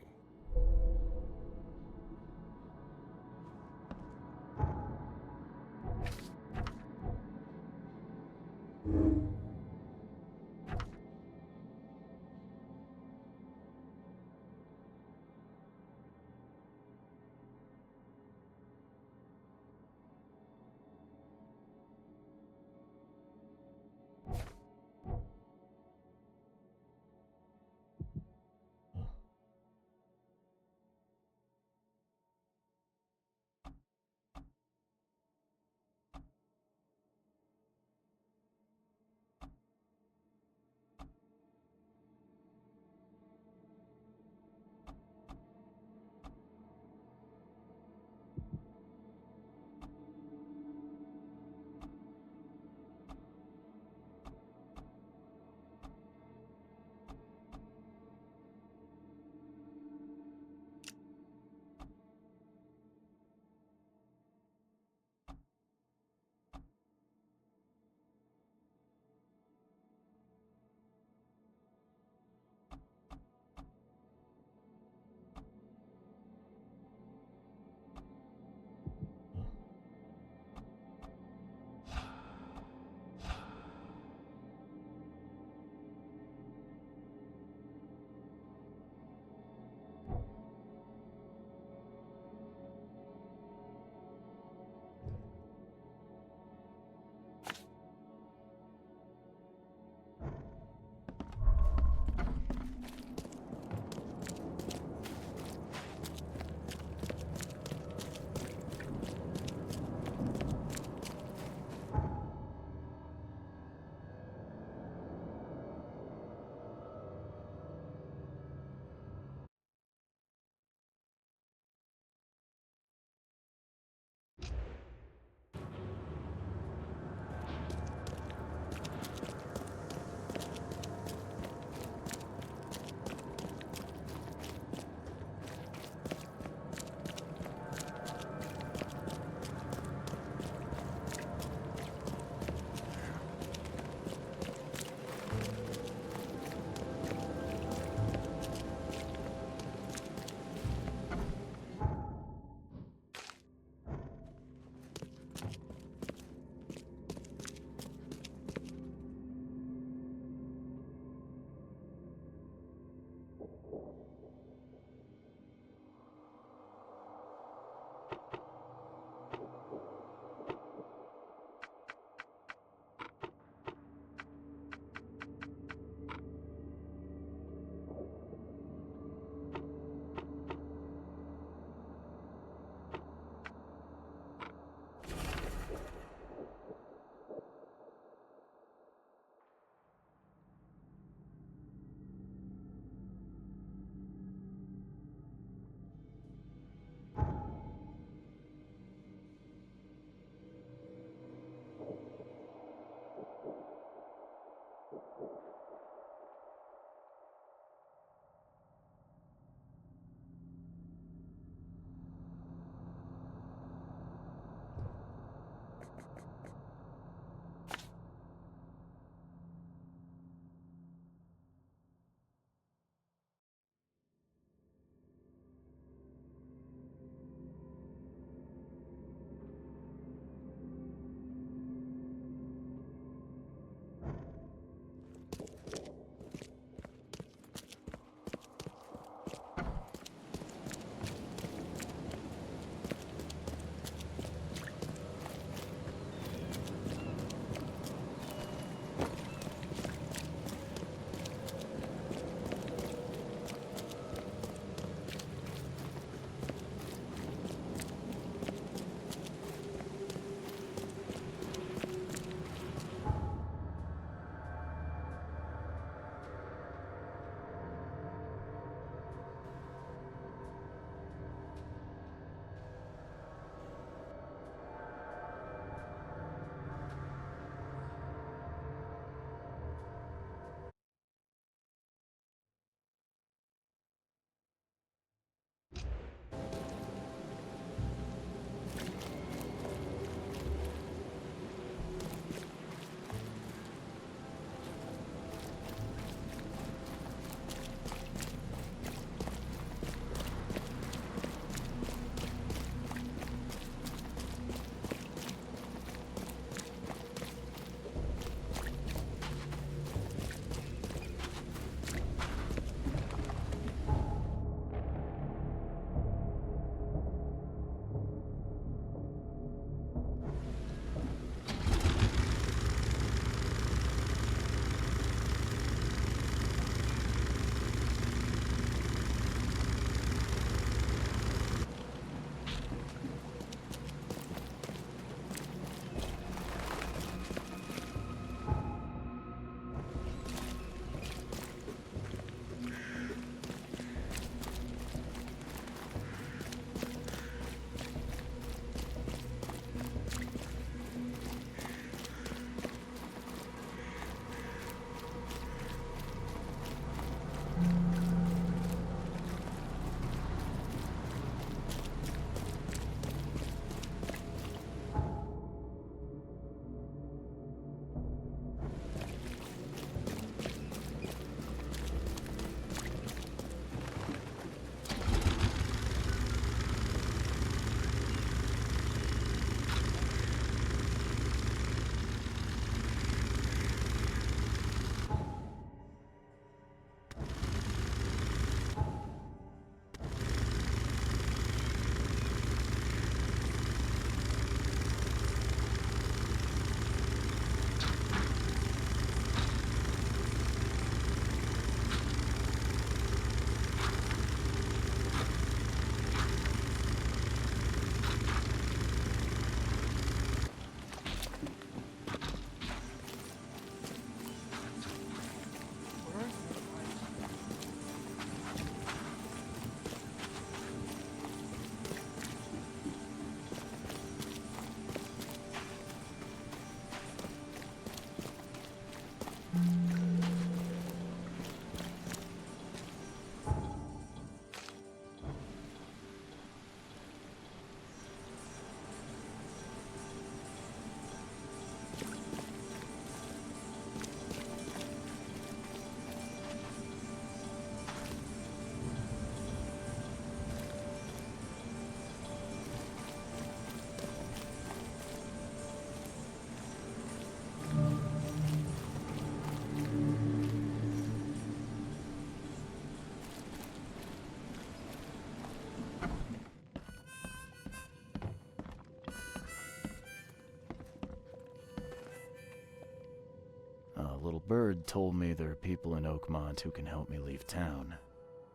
little bird told me there are people in Oakmont who can help me leave town.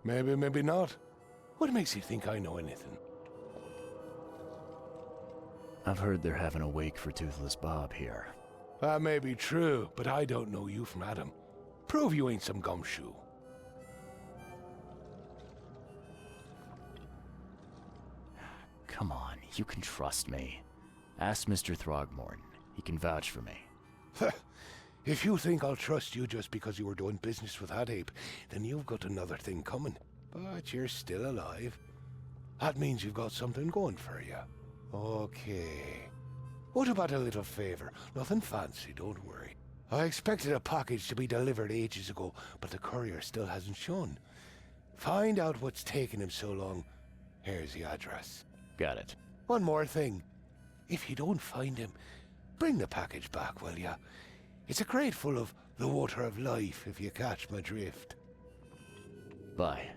Maybe, maybe not. What makes you think I know anything? I've heard they're having a wake for Toothless Bob here. That may be true, but I don't know you from Adam. Prove you ain't some gumshoe. Come on, you can trust me. Ask Mr. Throgmorton. He can vouch for me. If you think I'll trust you just because you were doing business with that ape, then you've got another thing coming. But you're still alive. That means you've got something going for you. Okay. What about a little favor? Nothing fancy, don't worry. I expected a package to be delivered ages ago, but the courier still hasn't shown. Find out what's taking him so long. Here's the address. Got it. One more thing. If you don't find him, bring the package back, will ya? It's a crate full of the water of life, if you catch my drift. Bye.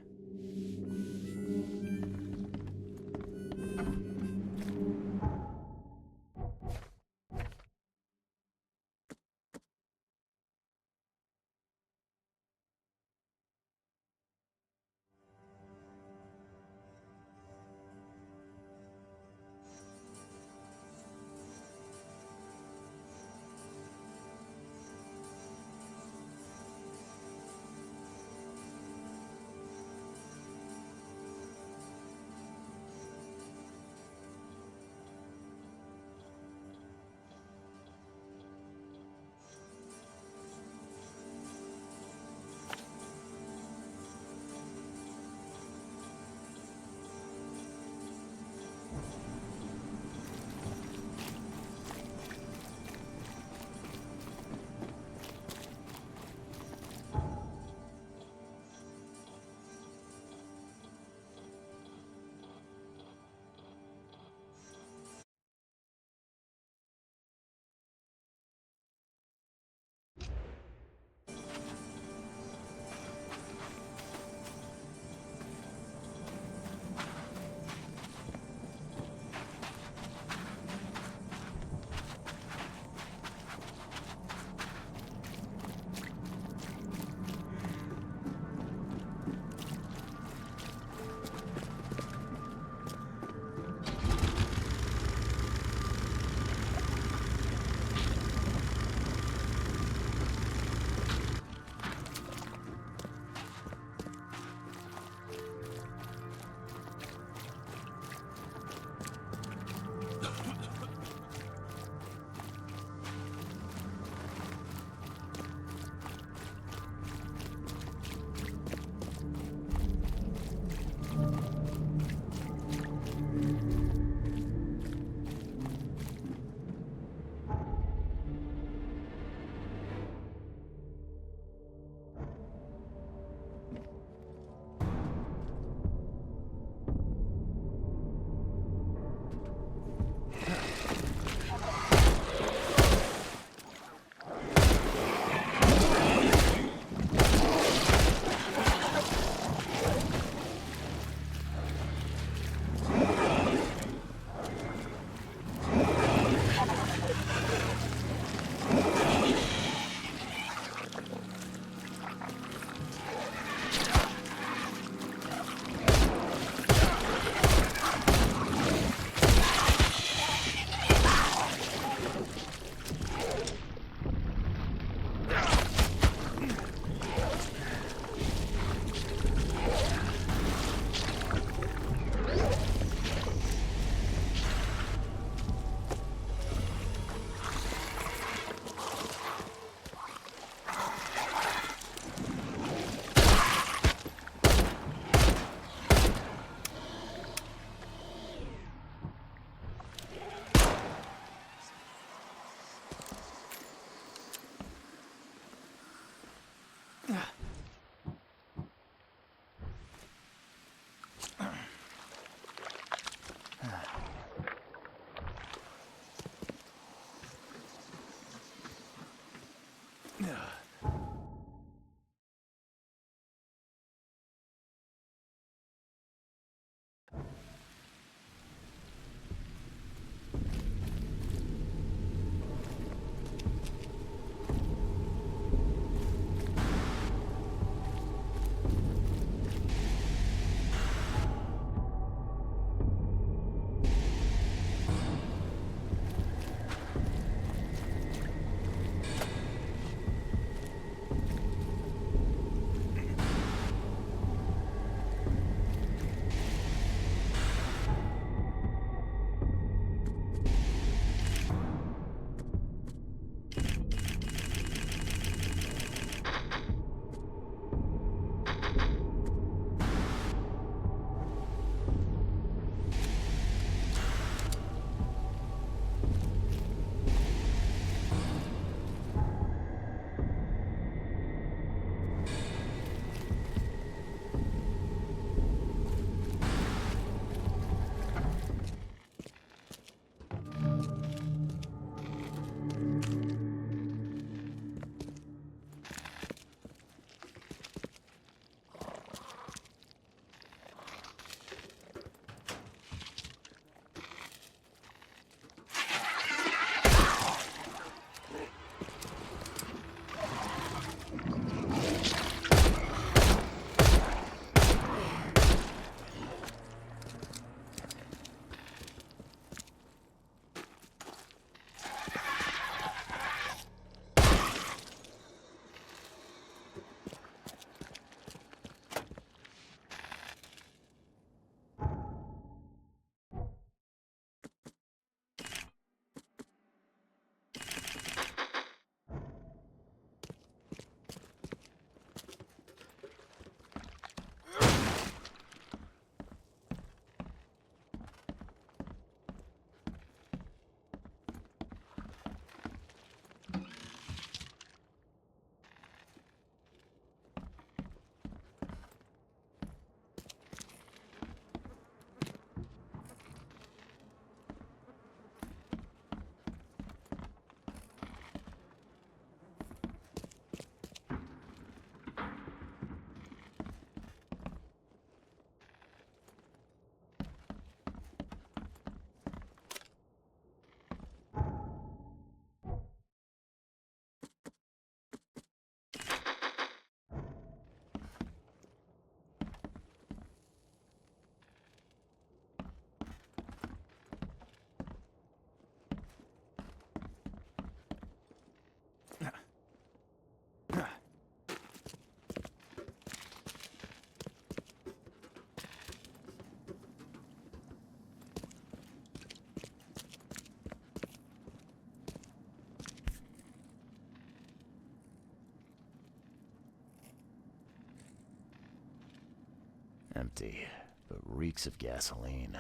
Empty, but reeks of gasoline.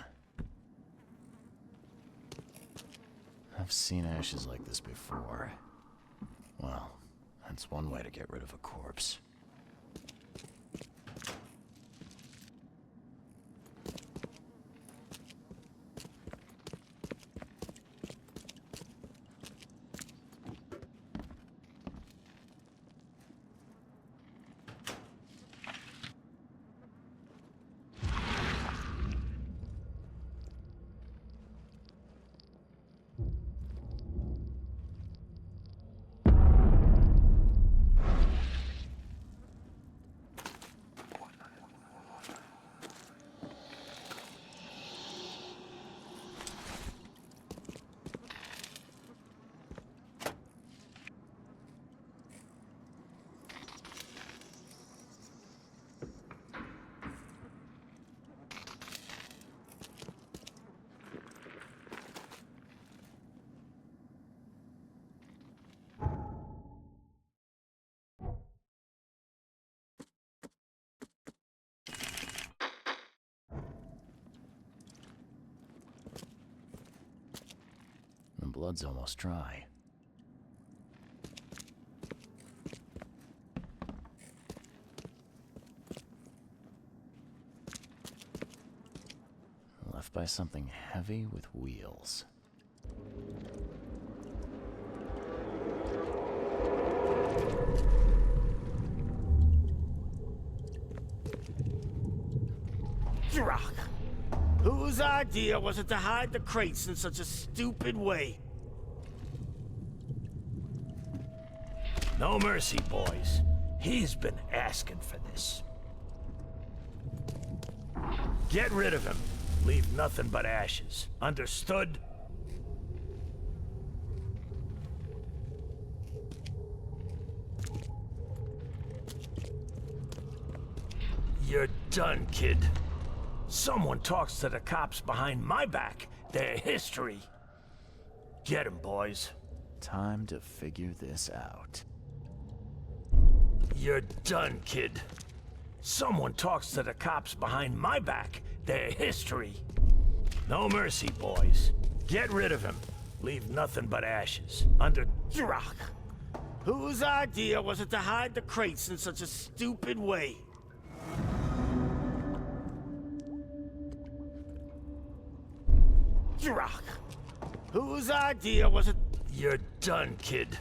I've seen ashes like this before. Well, that's one way to get rid of a corpse. The blood's almost dry. Left by something heavy with wheels. Drock! Whose idea was it to hide the crates in such a stupid way? No mercy, boys. He's been asking for this. Get rid of him. Leave nothing but ashes. Understood? You're done, kid. Someone talks to the cops behind my back. Their history. Get him, boys. Time to figure this out. You're done, kid. Someone talks to the cops behind my back. Their history. No mercy, boys. Get rid of him. Leave nothing but ashes. Drock! Whose idea was it to hide the crates in such a stupid way? Drock! Whose idea was it? You're done, kid.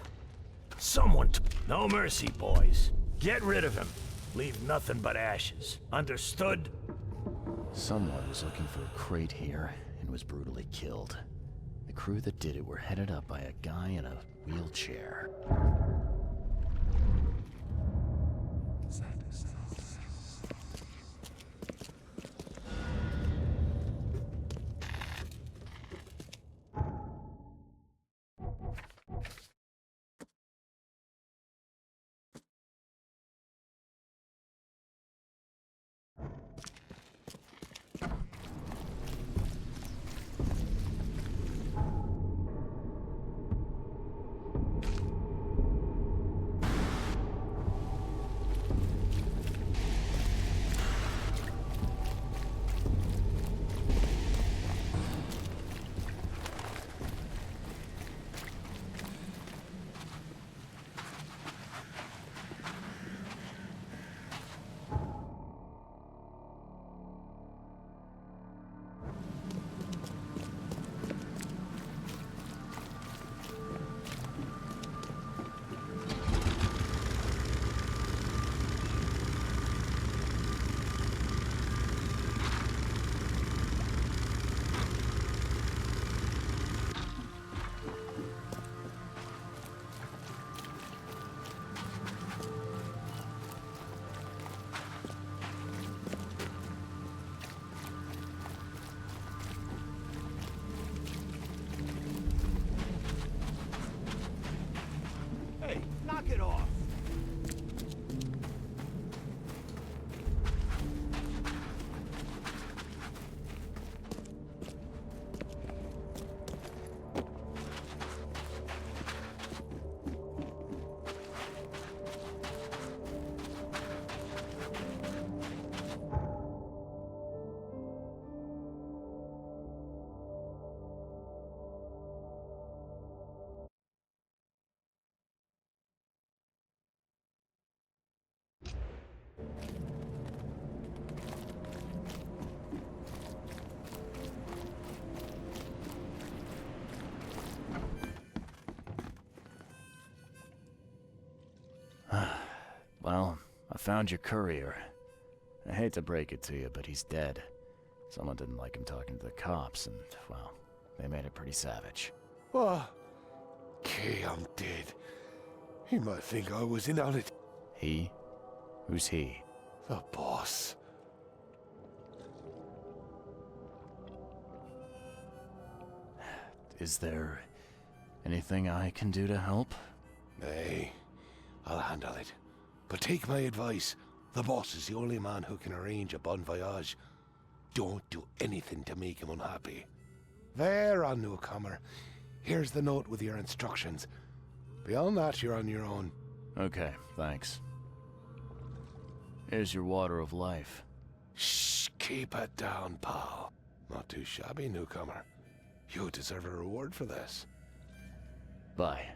Someone No mercy, boys. Get rid of him. Leave nothing but ashes. Understood? Someone was looking for a crate here and was brutally killed. The crew that did it were headed up by a guy in a wheelchair. Well, I found your courier. I hate to break it to you, but he's dead. Someone didn't like him talking to the cops, and, well, they made it pretty savage. What? Okay, I'm dead. He might think I was in on it. He? Who's he? The boss. Is there anything I can do to help? Nay, I'll handle it. But take my advice. The boss is the only man who can arrange a bon voyage. Don't do anything to make him unhappy. There, on newcomer. Here's the note with your instructions. Beyond that, you're on your own. Okay, thanks. Here's your water of life. Shh, keep it down, pal. Not too shabby, newcomer. You deserve a reward for this. Bye.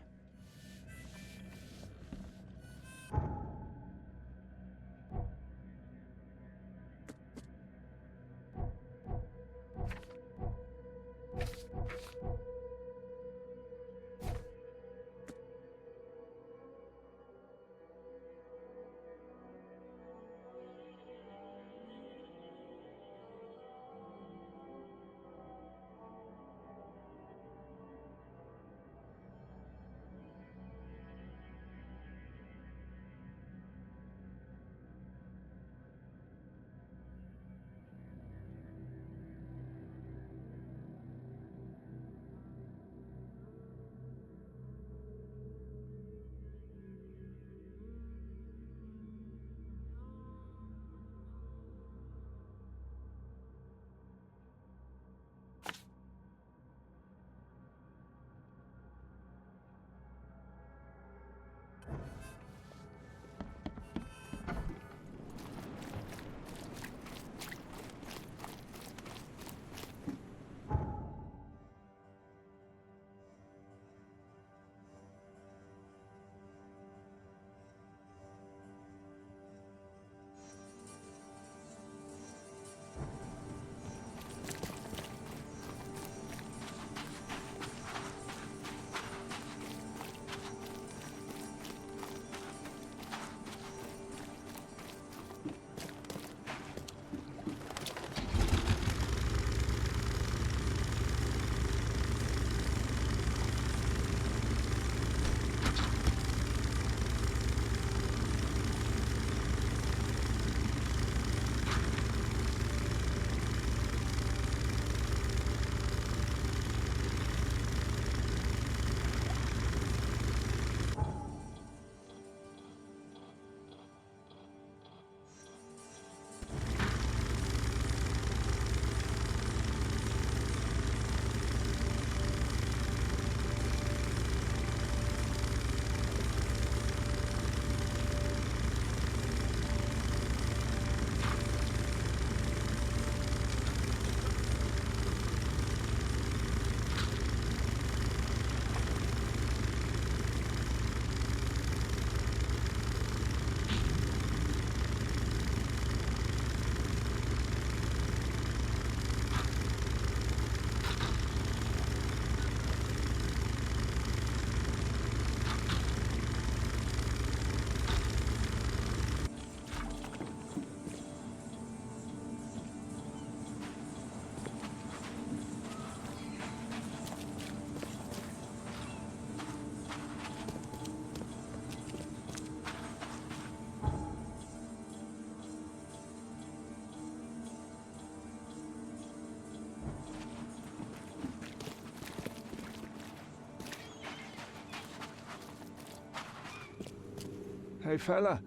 Hey fella,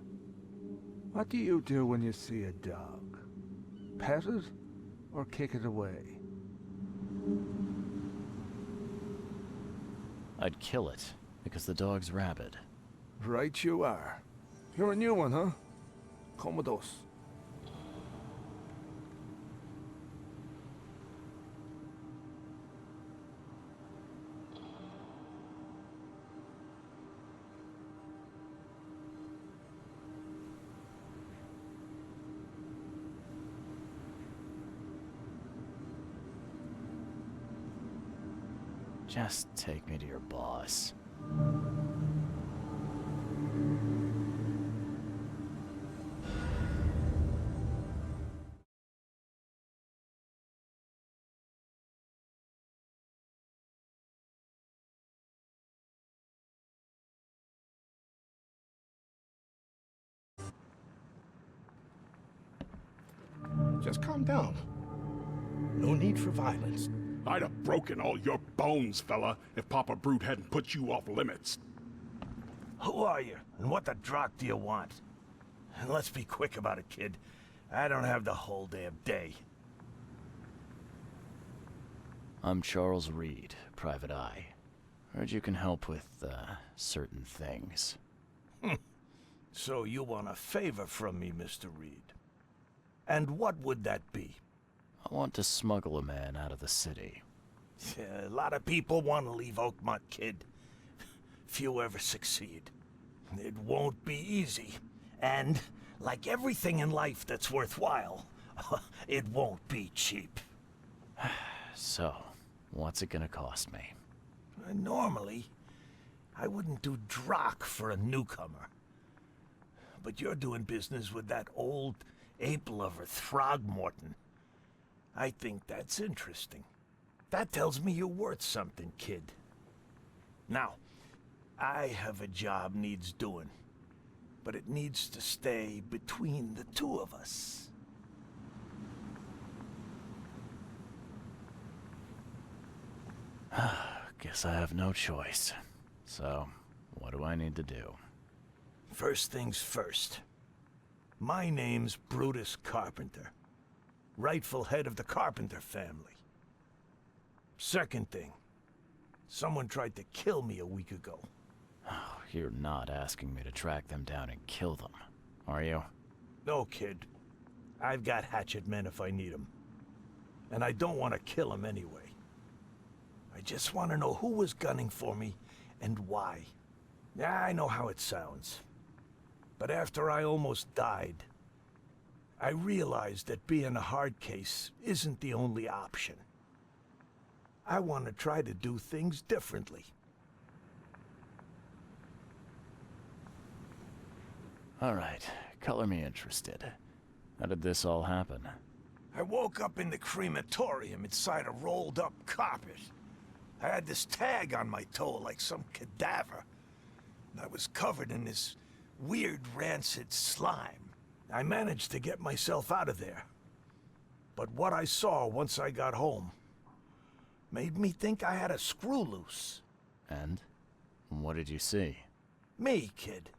what do you do when you see a dog? Pet it or kick it away? I'd kill it, because the dog's rabid. Right you are. You're a new one, huh? Come with us. Just take me to your boss. Just calm down. No need for violence. I'd have broken all your bones, fella, if Papa Brute hadn't put you off limits. Who are you, and what the drock do you want? And let's be quick about it, kid. I don't have the whole damn day. I'm Charles Reed, Private Eye. Heard you can help with, certain things. So you want a favor from me, Mr. Reed. And what would that be? I want to smuggle a man out of the city. A lot of people want to leave Oakmont, kid. Few ever succeed. It won't be easy. And, like everything in life that's worthwhile, it won't be cheap. So, what's it gonna cost me? Normally, I wouldn't do drock for a newcomer. But you're doing business with that old ape-lover Throgmorton. I think that's interesting. That tells me you're worth something, kid. Now, I have a job needs doing, but it needs to stay between the two of us. Guess I have no choice. So, what do I need to do? First things first. My name's Brutus Carpenter, rightful head of the Carpenter family. Second thing, someone tried to kill me a week ago. You're not asking me to track them down and kill them, are you? No, kid. I've got hatchet men if I need them. And I don't want to kill them anyway. I just want to know who was gunning for me and why. Yeah, I know how it sounds. But after I almost died, I realized that being a hard case isn't the only option. I want to try to do things differently. All right, color me interested. How did this all happen? I woke up in the crematorium inside a rolled-up carpet. I had this tag on my toe like some cadaver. And I was covered in this weird rancid slime. I managed to get myself out of there. But what I saw once I got home made me think I had a screw loose. And? What did you see? Me, kid.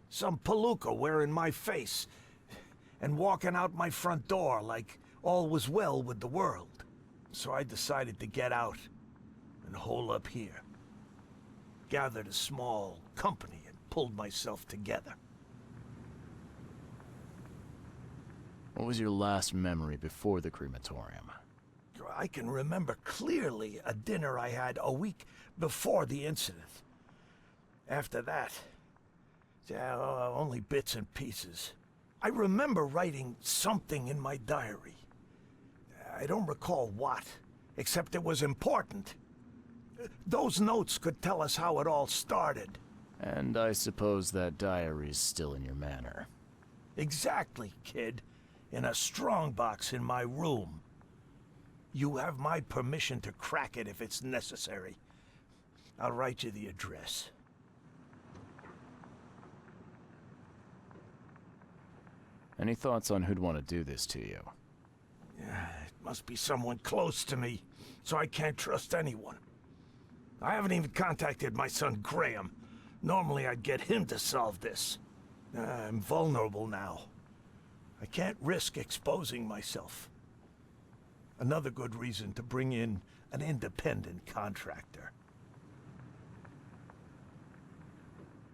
Some palooka wearing my face and walking out my front door like all was well with the world. So I decided to get out and hole up here. Gathered a small company and pulled myself together. What was your last memory before the crematorium? I can remember clearly a dinner I had a week before the incident. After that, only bits and pieces. I remember writing something in my diary. I don't recall what, except it was important. Those notes could tell us how it all started. And I suppose that diary's still in your manor. Exactly, kid. In a strongbox in my room. You have my permission to crack it if it's necessary. I'll write you the address. Any thoughts on who'd want to do this to you? It must be someone close to me, so I can't trust anyone. I haven't even contacted my son Graham. Normally I'd get him to solve this. I'm vulnerable now. I can't risk exposing myself. Another good reason to bring in an independent contractor.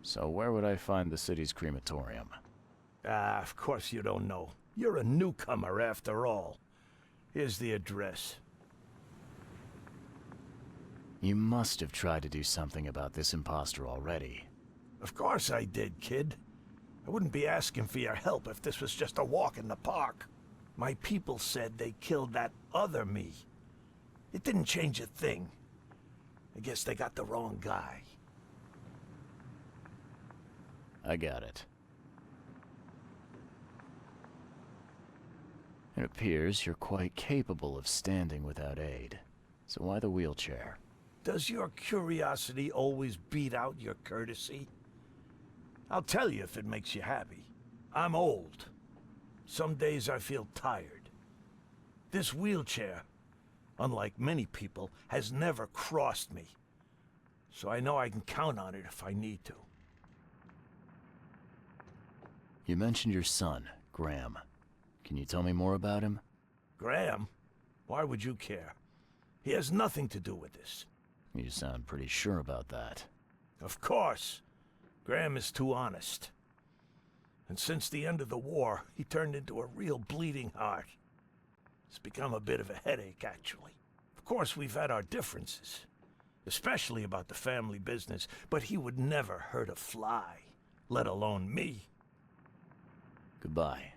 So where would I find the city's crematorium? Of course you don't know. You're a newcomer after all. Here's the address. You must have tried to do something about this imposter already. Of course I did, kid. I wouldn't be asking for your help if this was just a walk in the park. My people said they killed that other me. It didn't change a thing. I guess they got the wrong guy. I got it. It appears you're quite capable of standing without aid. So why the wheelchair? Does your curiosity always beat out your courtesy? I'll tell you if it makes you happy. I'm old. Some days I feel tired. This wheelchair, unlike many people, has never crossed me. So I know I can count on it if I need to. You mentioned your son, Graham. Can you tell me more about him? Graham? Why would you care? He has nothing to do with this. You sound pretty sure about that. Of course. Graham is too honest. And since the end of the war, he turned into a real bleeding heart. It's become a bit of a headache, actually. Of course, we've had our differences, especially about the family business, but he would never hurt a fly, let alone me. Goodbye.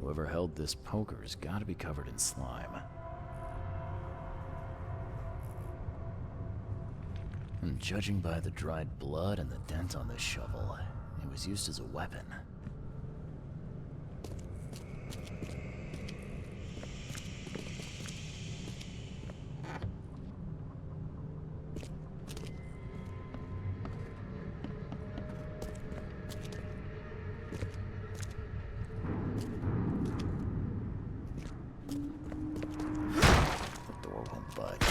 Whoever held this poker has got to be covered in slime. And judging by the dried blood and the dent on this shovel, it was used as a weapon. The door won't budge.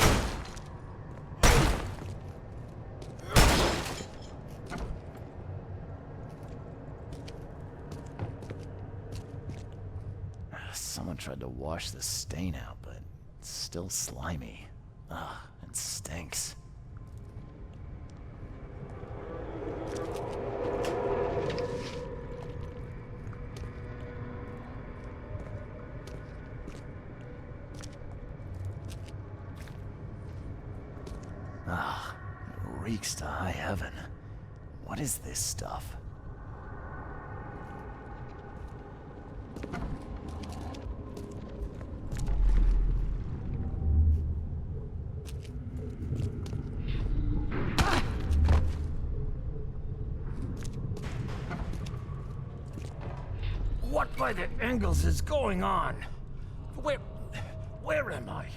Someone tried to wash the stain out, but it's still slimy. Ugh, and stinks. Ah, it reeks to high heaven. What is this stuff? What by the Engels is going on? Where am I?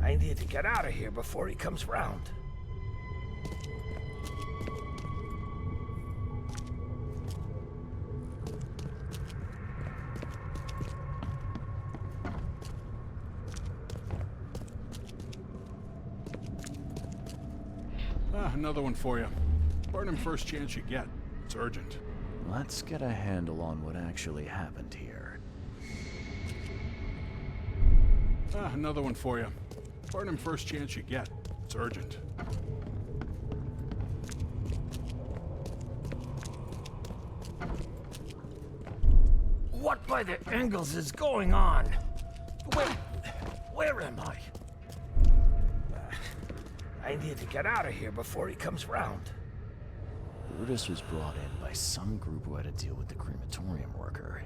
I need to get out of here before he comes round. Another one for you. Burn him first chance you get. It's urgent. Let's get a handle on what actually happened here. Another one for you. Burn him first chance you get. It's urgent. What by the Engels is going on? Where am I? I need to get out of here before he comes round. Brutus was brought in by some group who had to deal with the crematorium worker.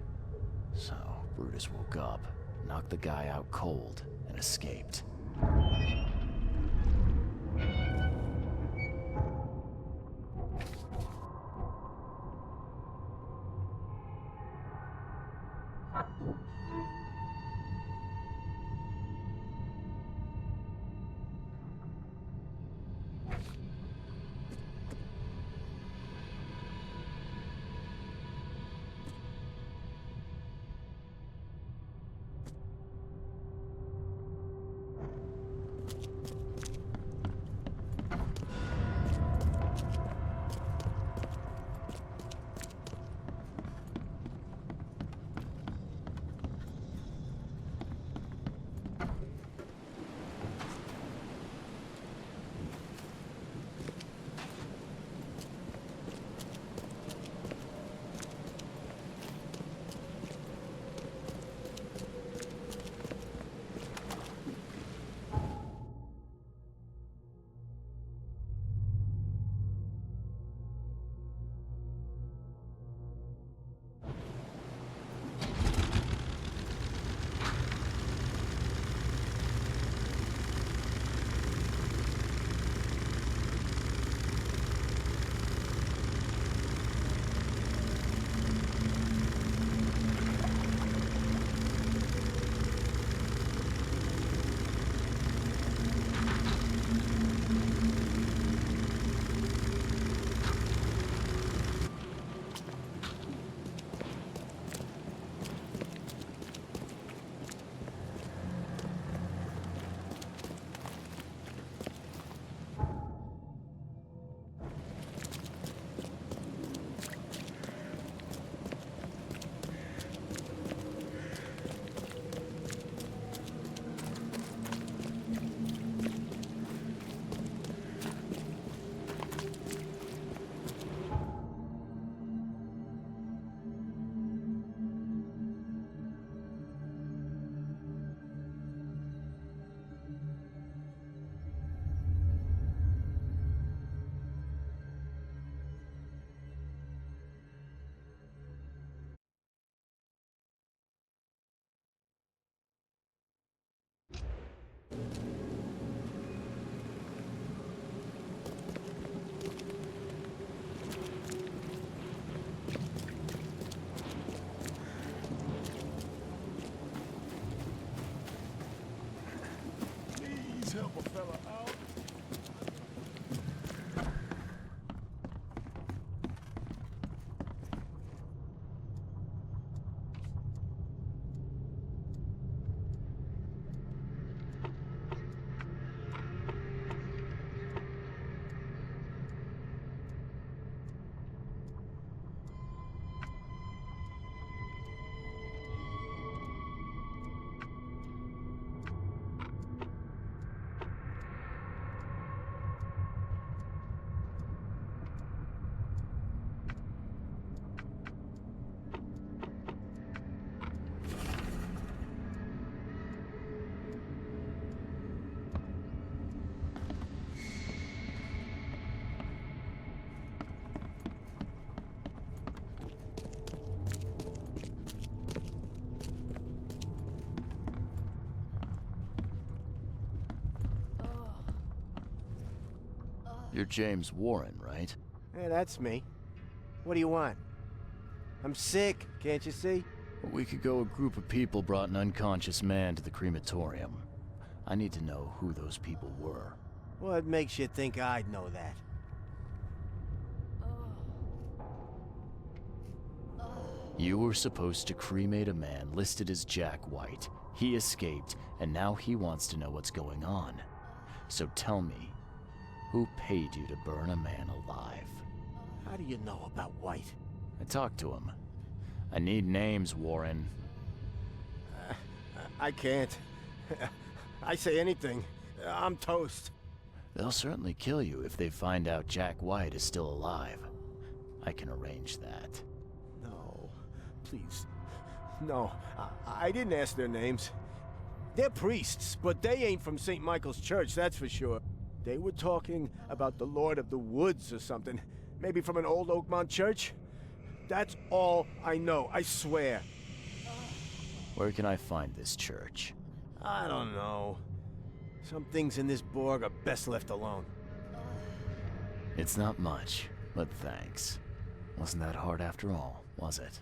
So, Brutus woke up, knocked the guy out cold, and escaped. help a fella out. You're James Warren, right? Yeah, that's me. What do you want? I'm sick, can't you see? A week ago, a group of people brought an unconscious man to the crematorium. I need to know who those people were. What makes you think I'd know that? You were supposed to cremate a man listed as Jack White. He escaped, and now he wants to know what's going on. So tell me, who paid you to burn a man alive? How do you know about White? I talked to him. I need names, Warren. I can't. I say anything. I'm toast. They'll certainly kill you if they find out Jack White is still alive. I can arrange that. No, please. No, I didn't ask their names. They're priests, but they ain't from St. Michael's Church, that's for sure. They were talking about the Lord of the Woods or something. Maybe from an old Oakmont church? That's all I know, I swear. Where can I find this church? I don't know. Some things in this Borg are best left alone. It's not much, but thanks. Wasn't that hard after all, was it?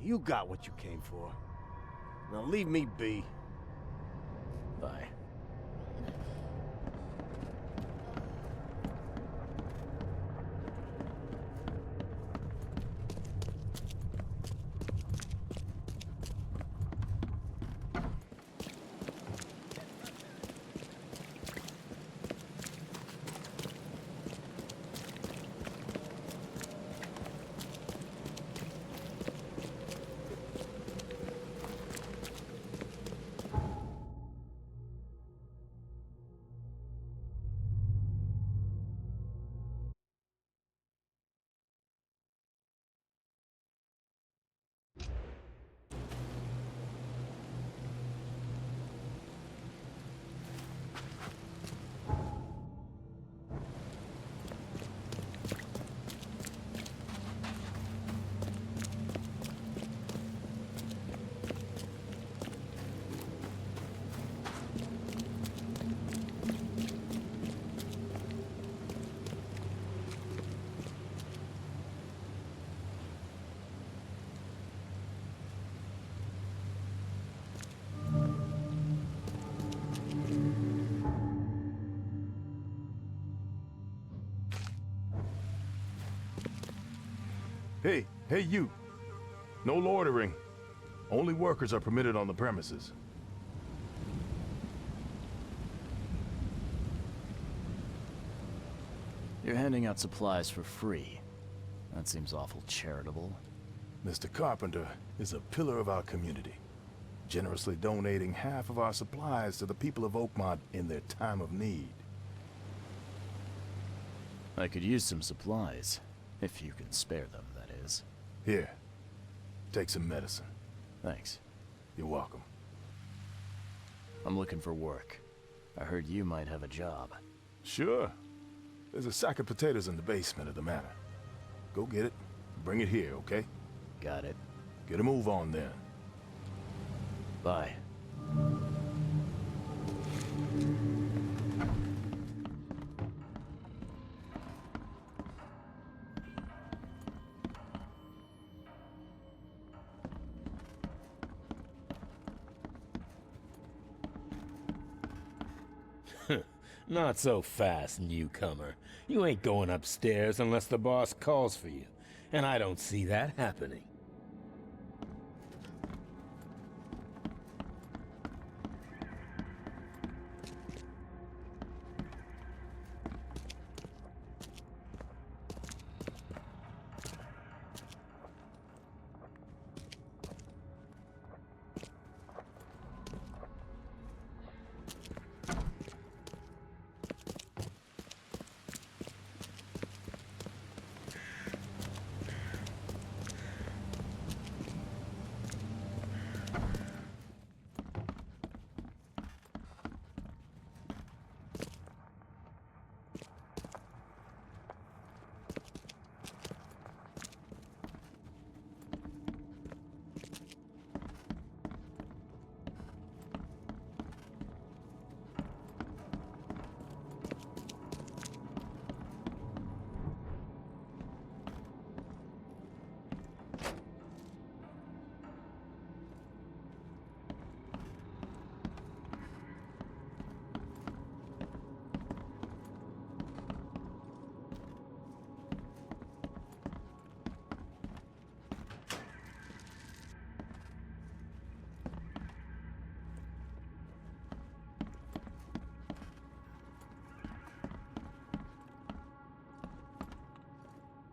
You got what you came for. Now leave me be. Bye. Hey you. No loitering. Only workers are permitted on the premises. You're handing out supplies for free. That seems awful charitable. Mr. Carpenter is a pillar of our community, generously donating half of our supplies to the people of Oakmont in their time of need. I could use some supplies, if you can spare them, that is. Here, take some medicine. Thanks. You're welcome. I'm looking for work. I heard you might have a job. Sure. There's a sack of potatoes in the basement of the manor. Go get it, bring it here, okay? Got it. Get a move on then. Bye. Not so fast, newcomer. You ain't going upstairs unless the boss calls for you, and I don't see that happening.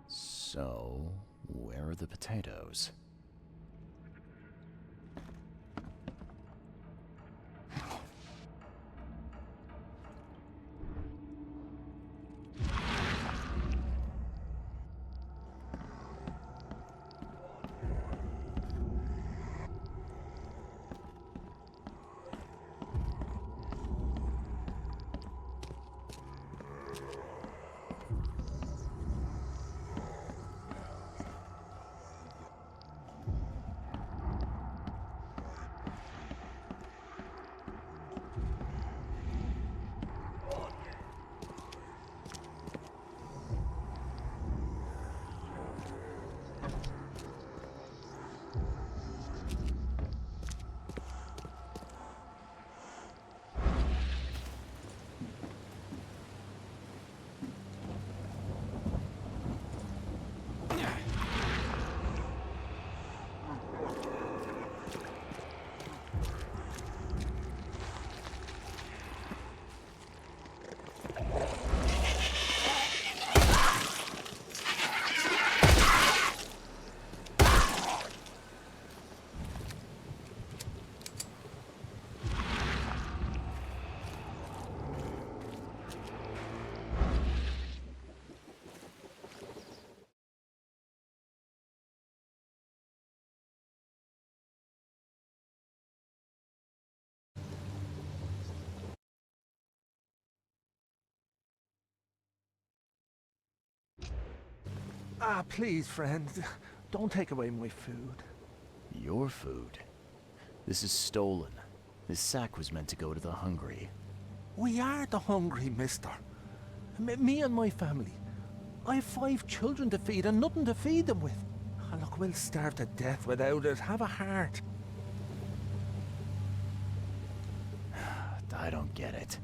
So, where are the potatoes? Ah, please, friend. Don't take away my food. Your food? This is stolen. This sack was meant to go to the hungry. We are the hungry, mister. Me and my family. I have 5 children to feed and nothing to feed them with. And look, we'll starve to death without it. Have a heart. I don't get it.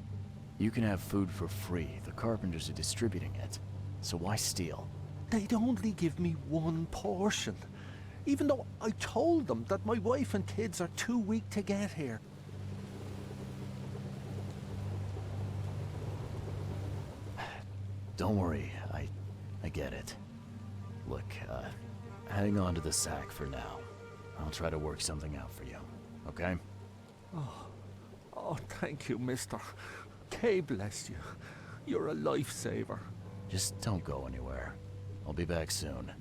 You can have food for free. The carpenters are distributing it. So why steal? They'd only give me 1 portion. Even though I told them that my wife and kids are too weak to get here. Don't worry, I get it. Look, hang on to the sack for now. I'll try to work something out for you, okay? Oh, thank you, mister. Kay bless you. You're a lifesaver. Just don't go anywhere. I'll be back soon.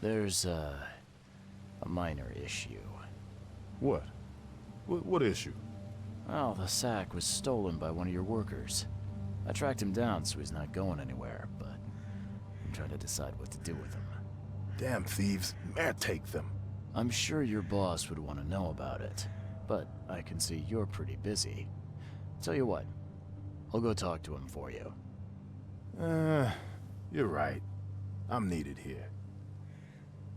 There's a minor issue. What? What issue? Well, the sack was stolen by one of your workers. I tracked him down, so he's not going anywhere, but I'm trying to decide what to do with him. Damn thieves. Man, take them. I'm sure your boss would want to know about it, but I can see you're pretty busy. Tell you what, I'll go talk to him for you. You're right. I'm needed here.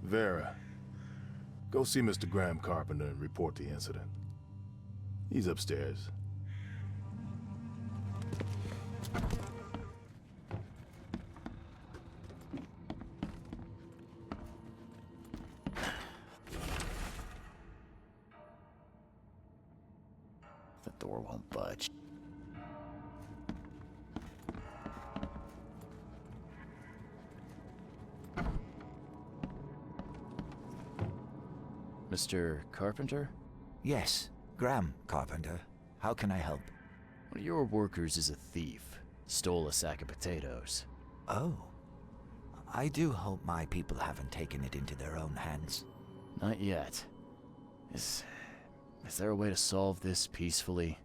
Vera, go see Mr. Graham Carpenter and report the incident. He's upstairs. The door won't budge. Mr. Carpenter? Yes, Graham Carpenter. How can I help? One of your workers is a thief. Stole a sack of potatoes. Oh. I do hope my people haven't taken it into their own hands. Not yet. Is there a way to solve this peacefully?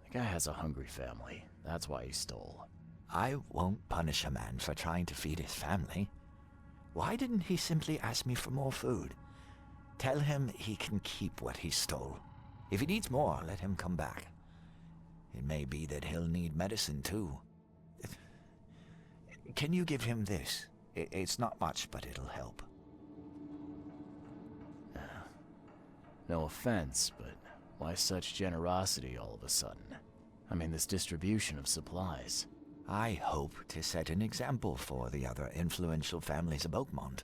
The guy has a hungry family. That's why he stole. I won't punish a man for trying to feed his family. Why didn't he simply ask me for more food? Tell him he can keep what he stole. If he needs more, let him come back. It may be that he'll need medicine too. Can you give him this? It's not much, but it'll help. No offense, but why such generosity all of a sudden? I mean, this distribution of supplies. I hope to set an example for the other influential families of Oakmont.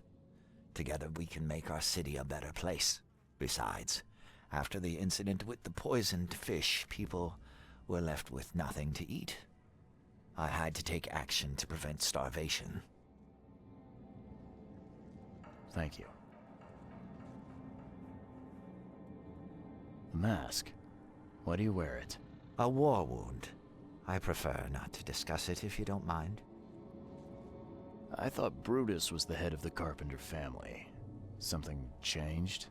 Together we can make our city a better place. Besides, after the incident with the poisoned fish, people were left with nothing to eat. I had to take action to prevent starvation. Thank you. The mask. Why do you wear it? A war wound. I prefer not to discuss it if you don't mind. I thought Brutus was the head of the Carpenter family. Something changed?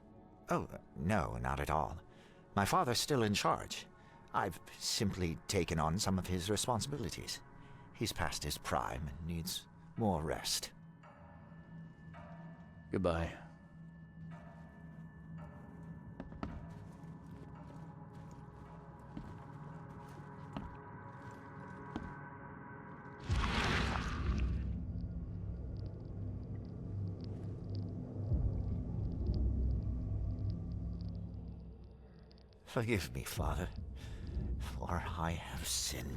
Oh, no, not at all. My father's still in charge. I've simply taken on some of his responsibilities. He's past his prime and needs more rest. Goodbye. Forgive me, Father, for I have sinned.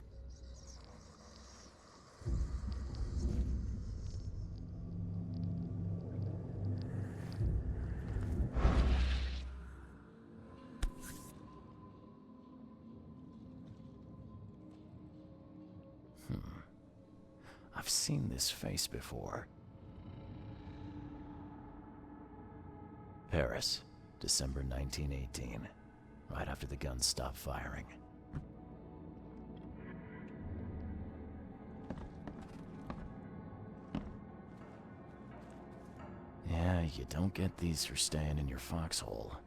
I've seen this face before. Paris, December 1918. Right after the guns stopped firing. Yeah, you don't get these for staying in your foxhole.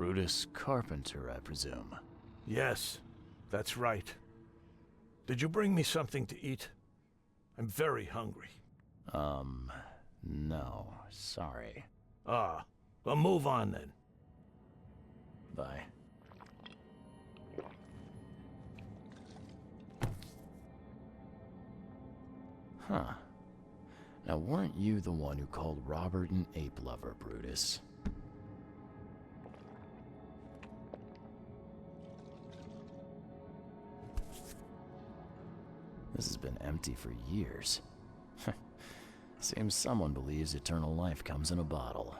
Brutus Carpenter, I presume. Yes, that's right. Did you bring me something to eat? I'm very hungry. No, sorry. Ah, well, move on then. Bye. Huh. Now, weren't you the one who called Robert an ape lover, Brutus? This has been empty for years. Seems someone believes eternal life comes in a bottle.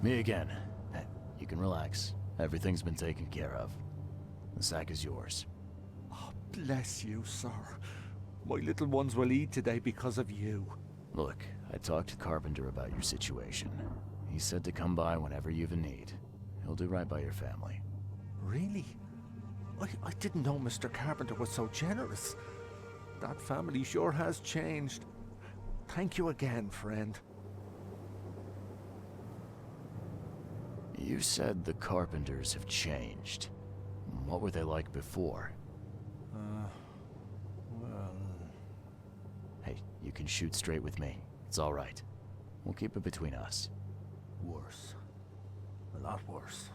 Me again. You can relax. Everything's been taken care of. The sack is yours. Oh, bless you, sir. My little ones will eat today because of you. Look, I talked to Carpenter about your situation. He said to come by whenever you have a need. He'll do right by your family. Really? I didn't know Mr. Carpenter was so generous. That family sure has changed. Thank you again, friend. You said the Carpenters have changed. What were they like before? Well... Hey, you can shoot straight with me. It's all right. We'll keep it between us. Worse. A lot worse.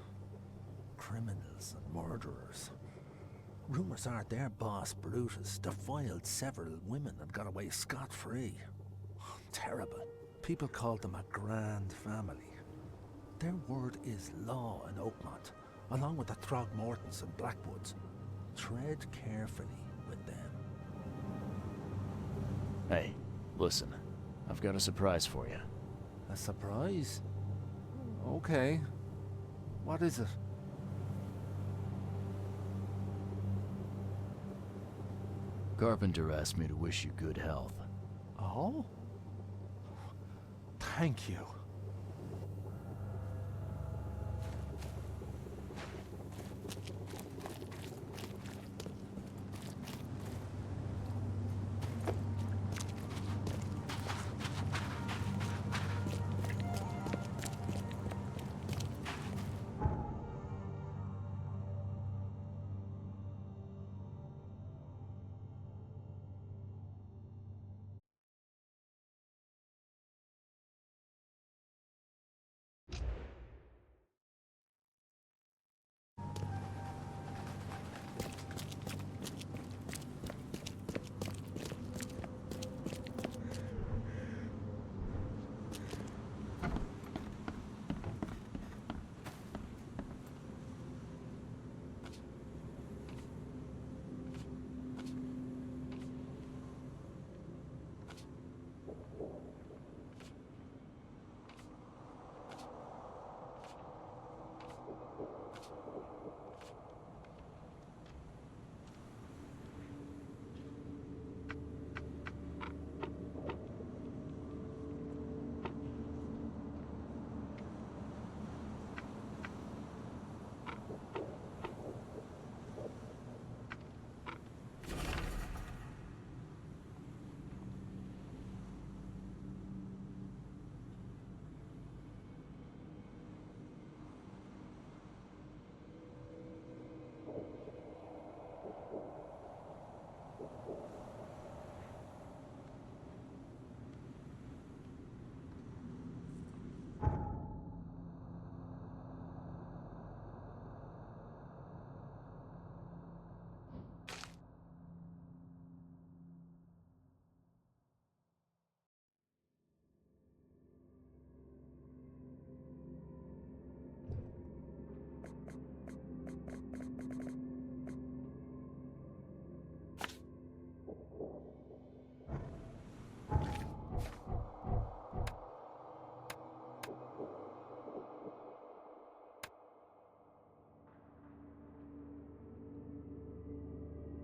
Criminals and murderers. Rumors are their boss, Brutus, defiled several women and got away scot-free. Terrible. People called them a grand family. Their word is law in Oakmont, along with the Throgmortons and Blackwoods. Tread carefully with them. Hey, listen. I've got a surprise for you. A surprise? Okay. What is it? Carpenter asked me to wish you good health. Oh? Thank you.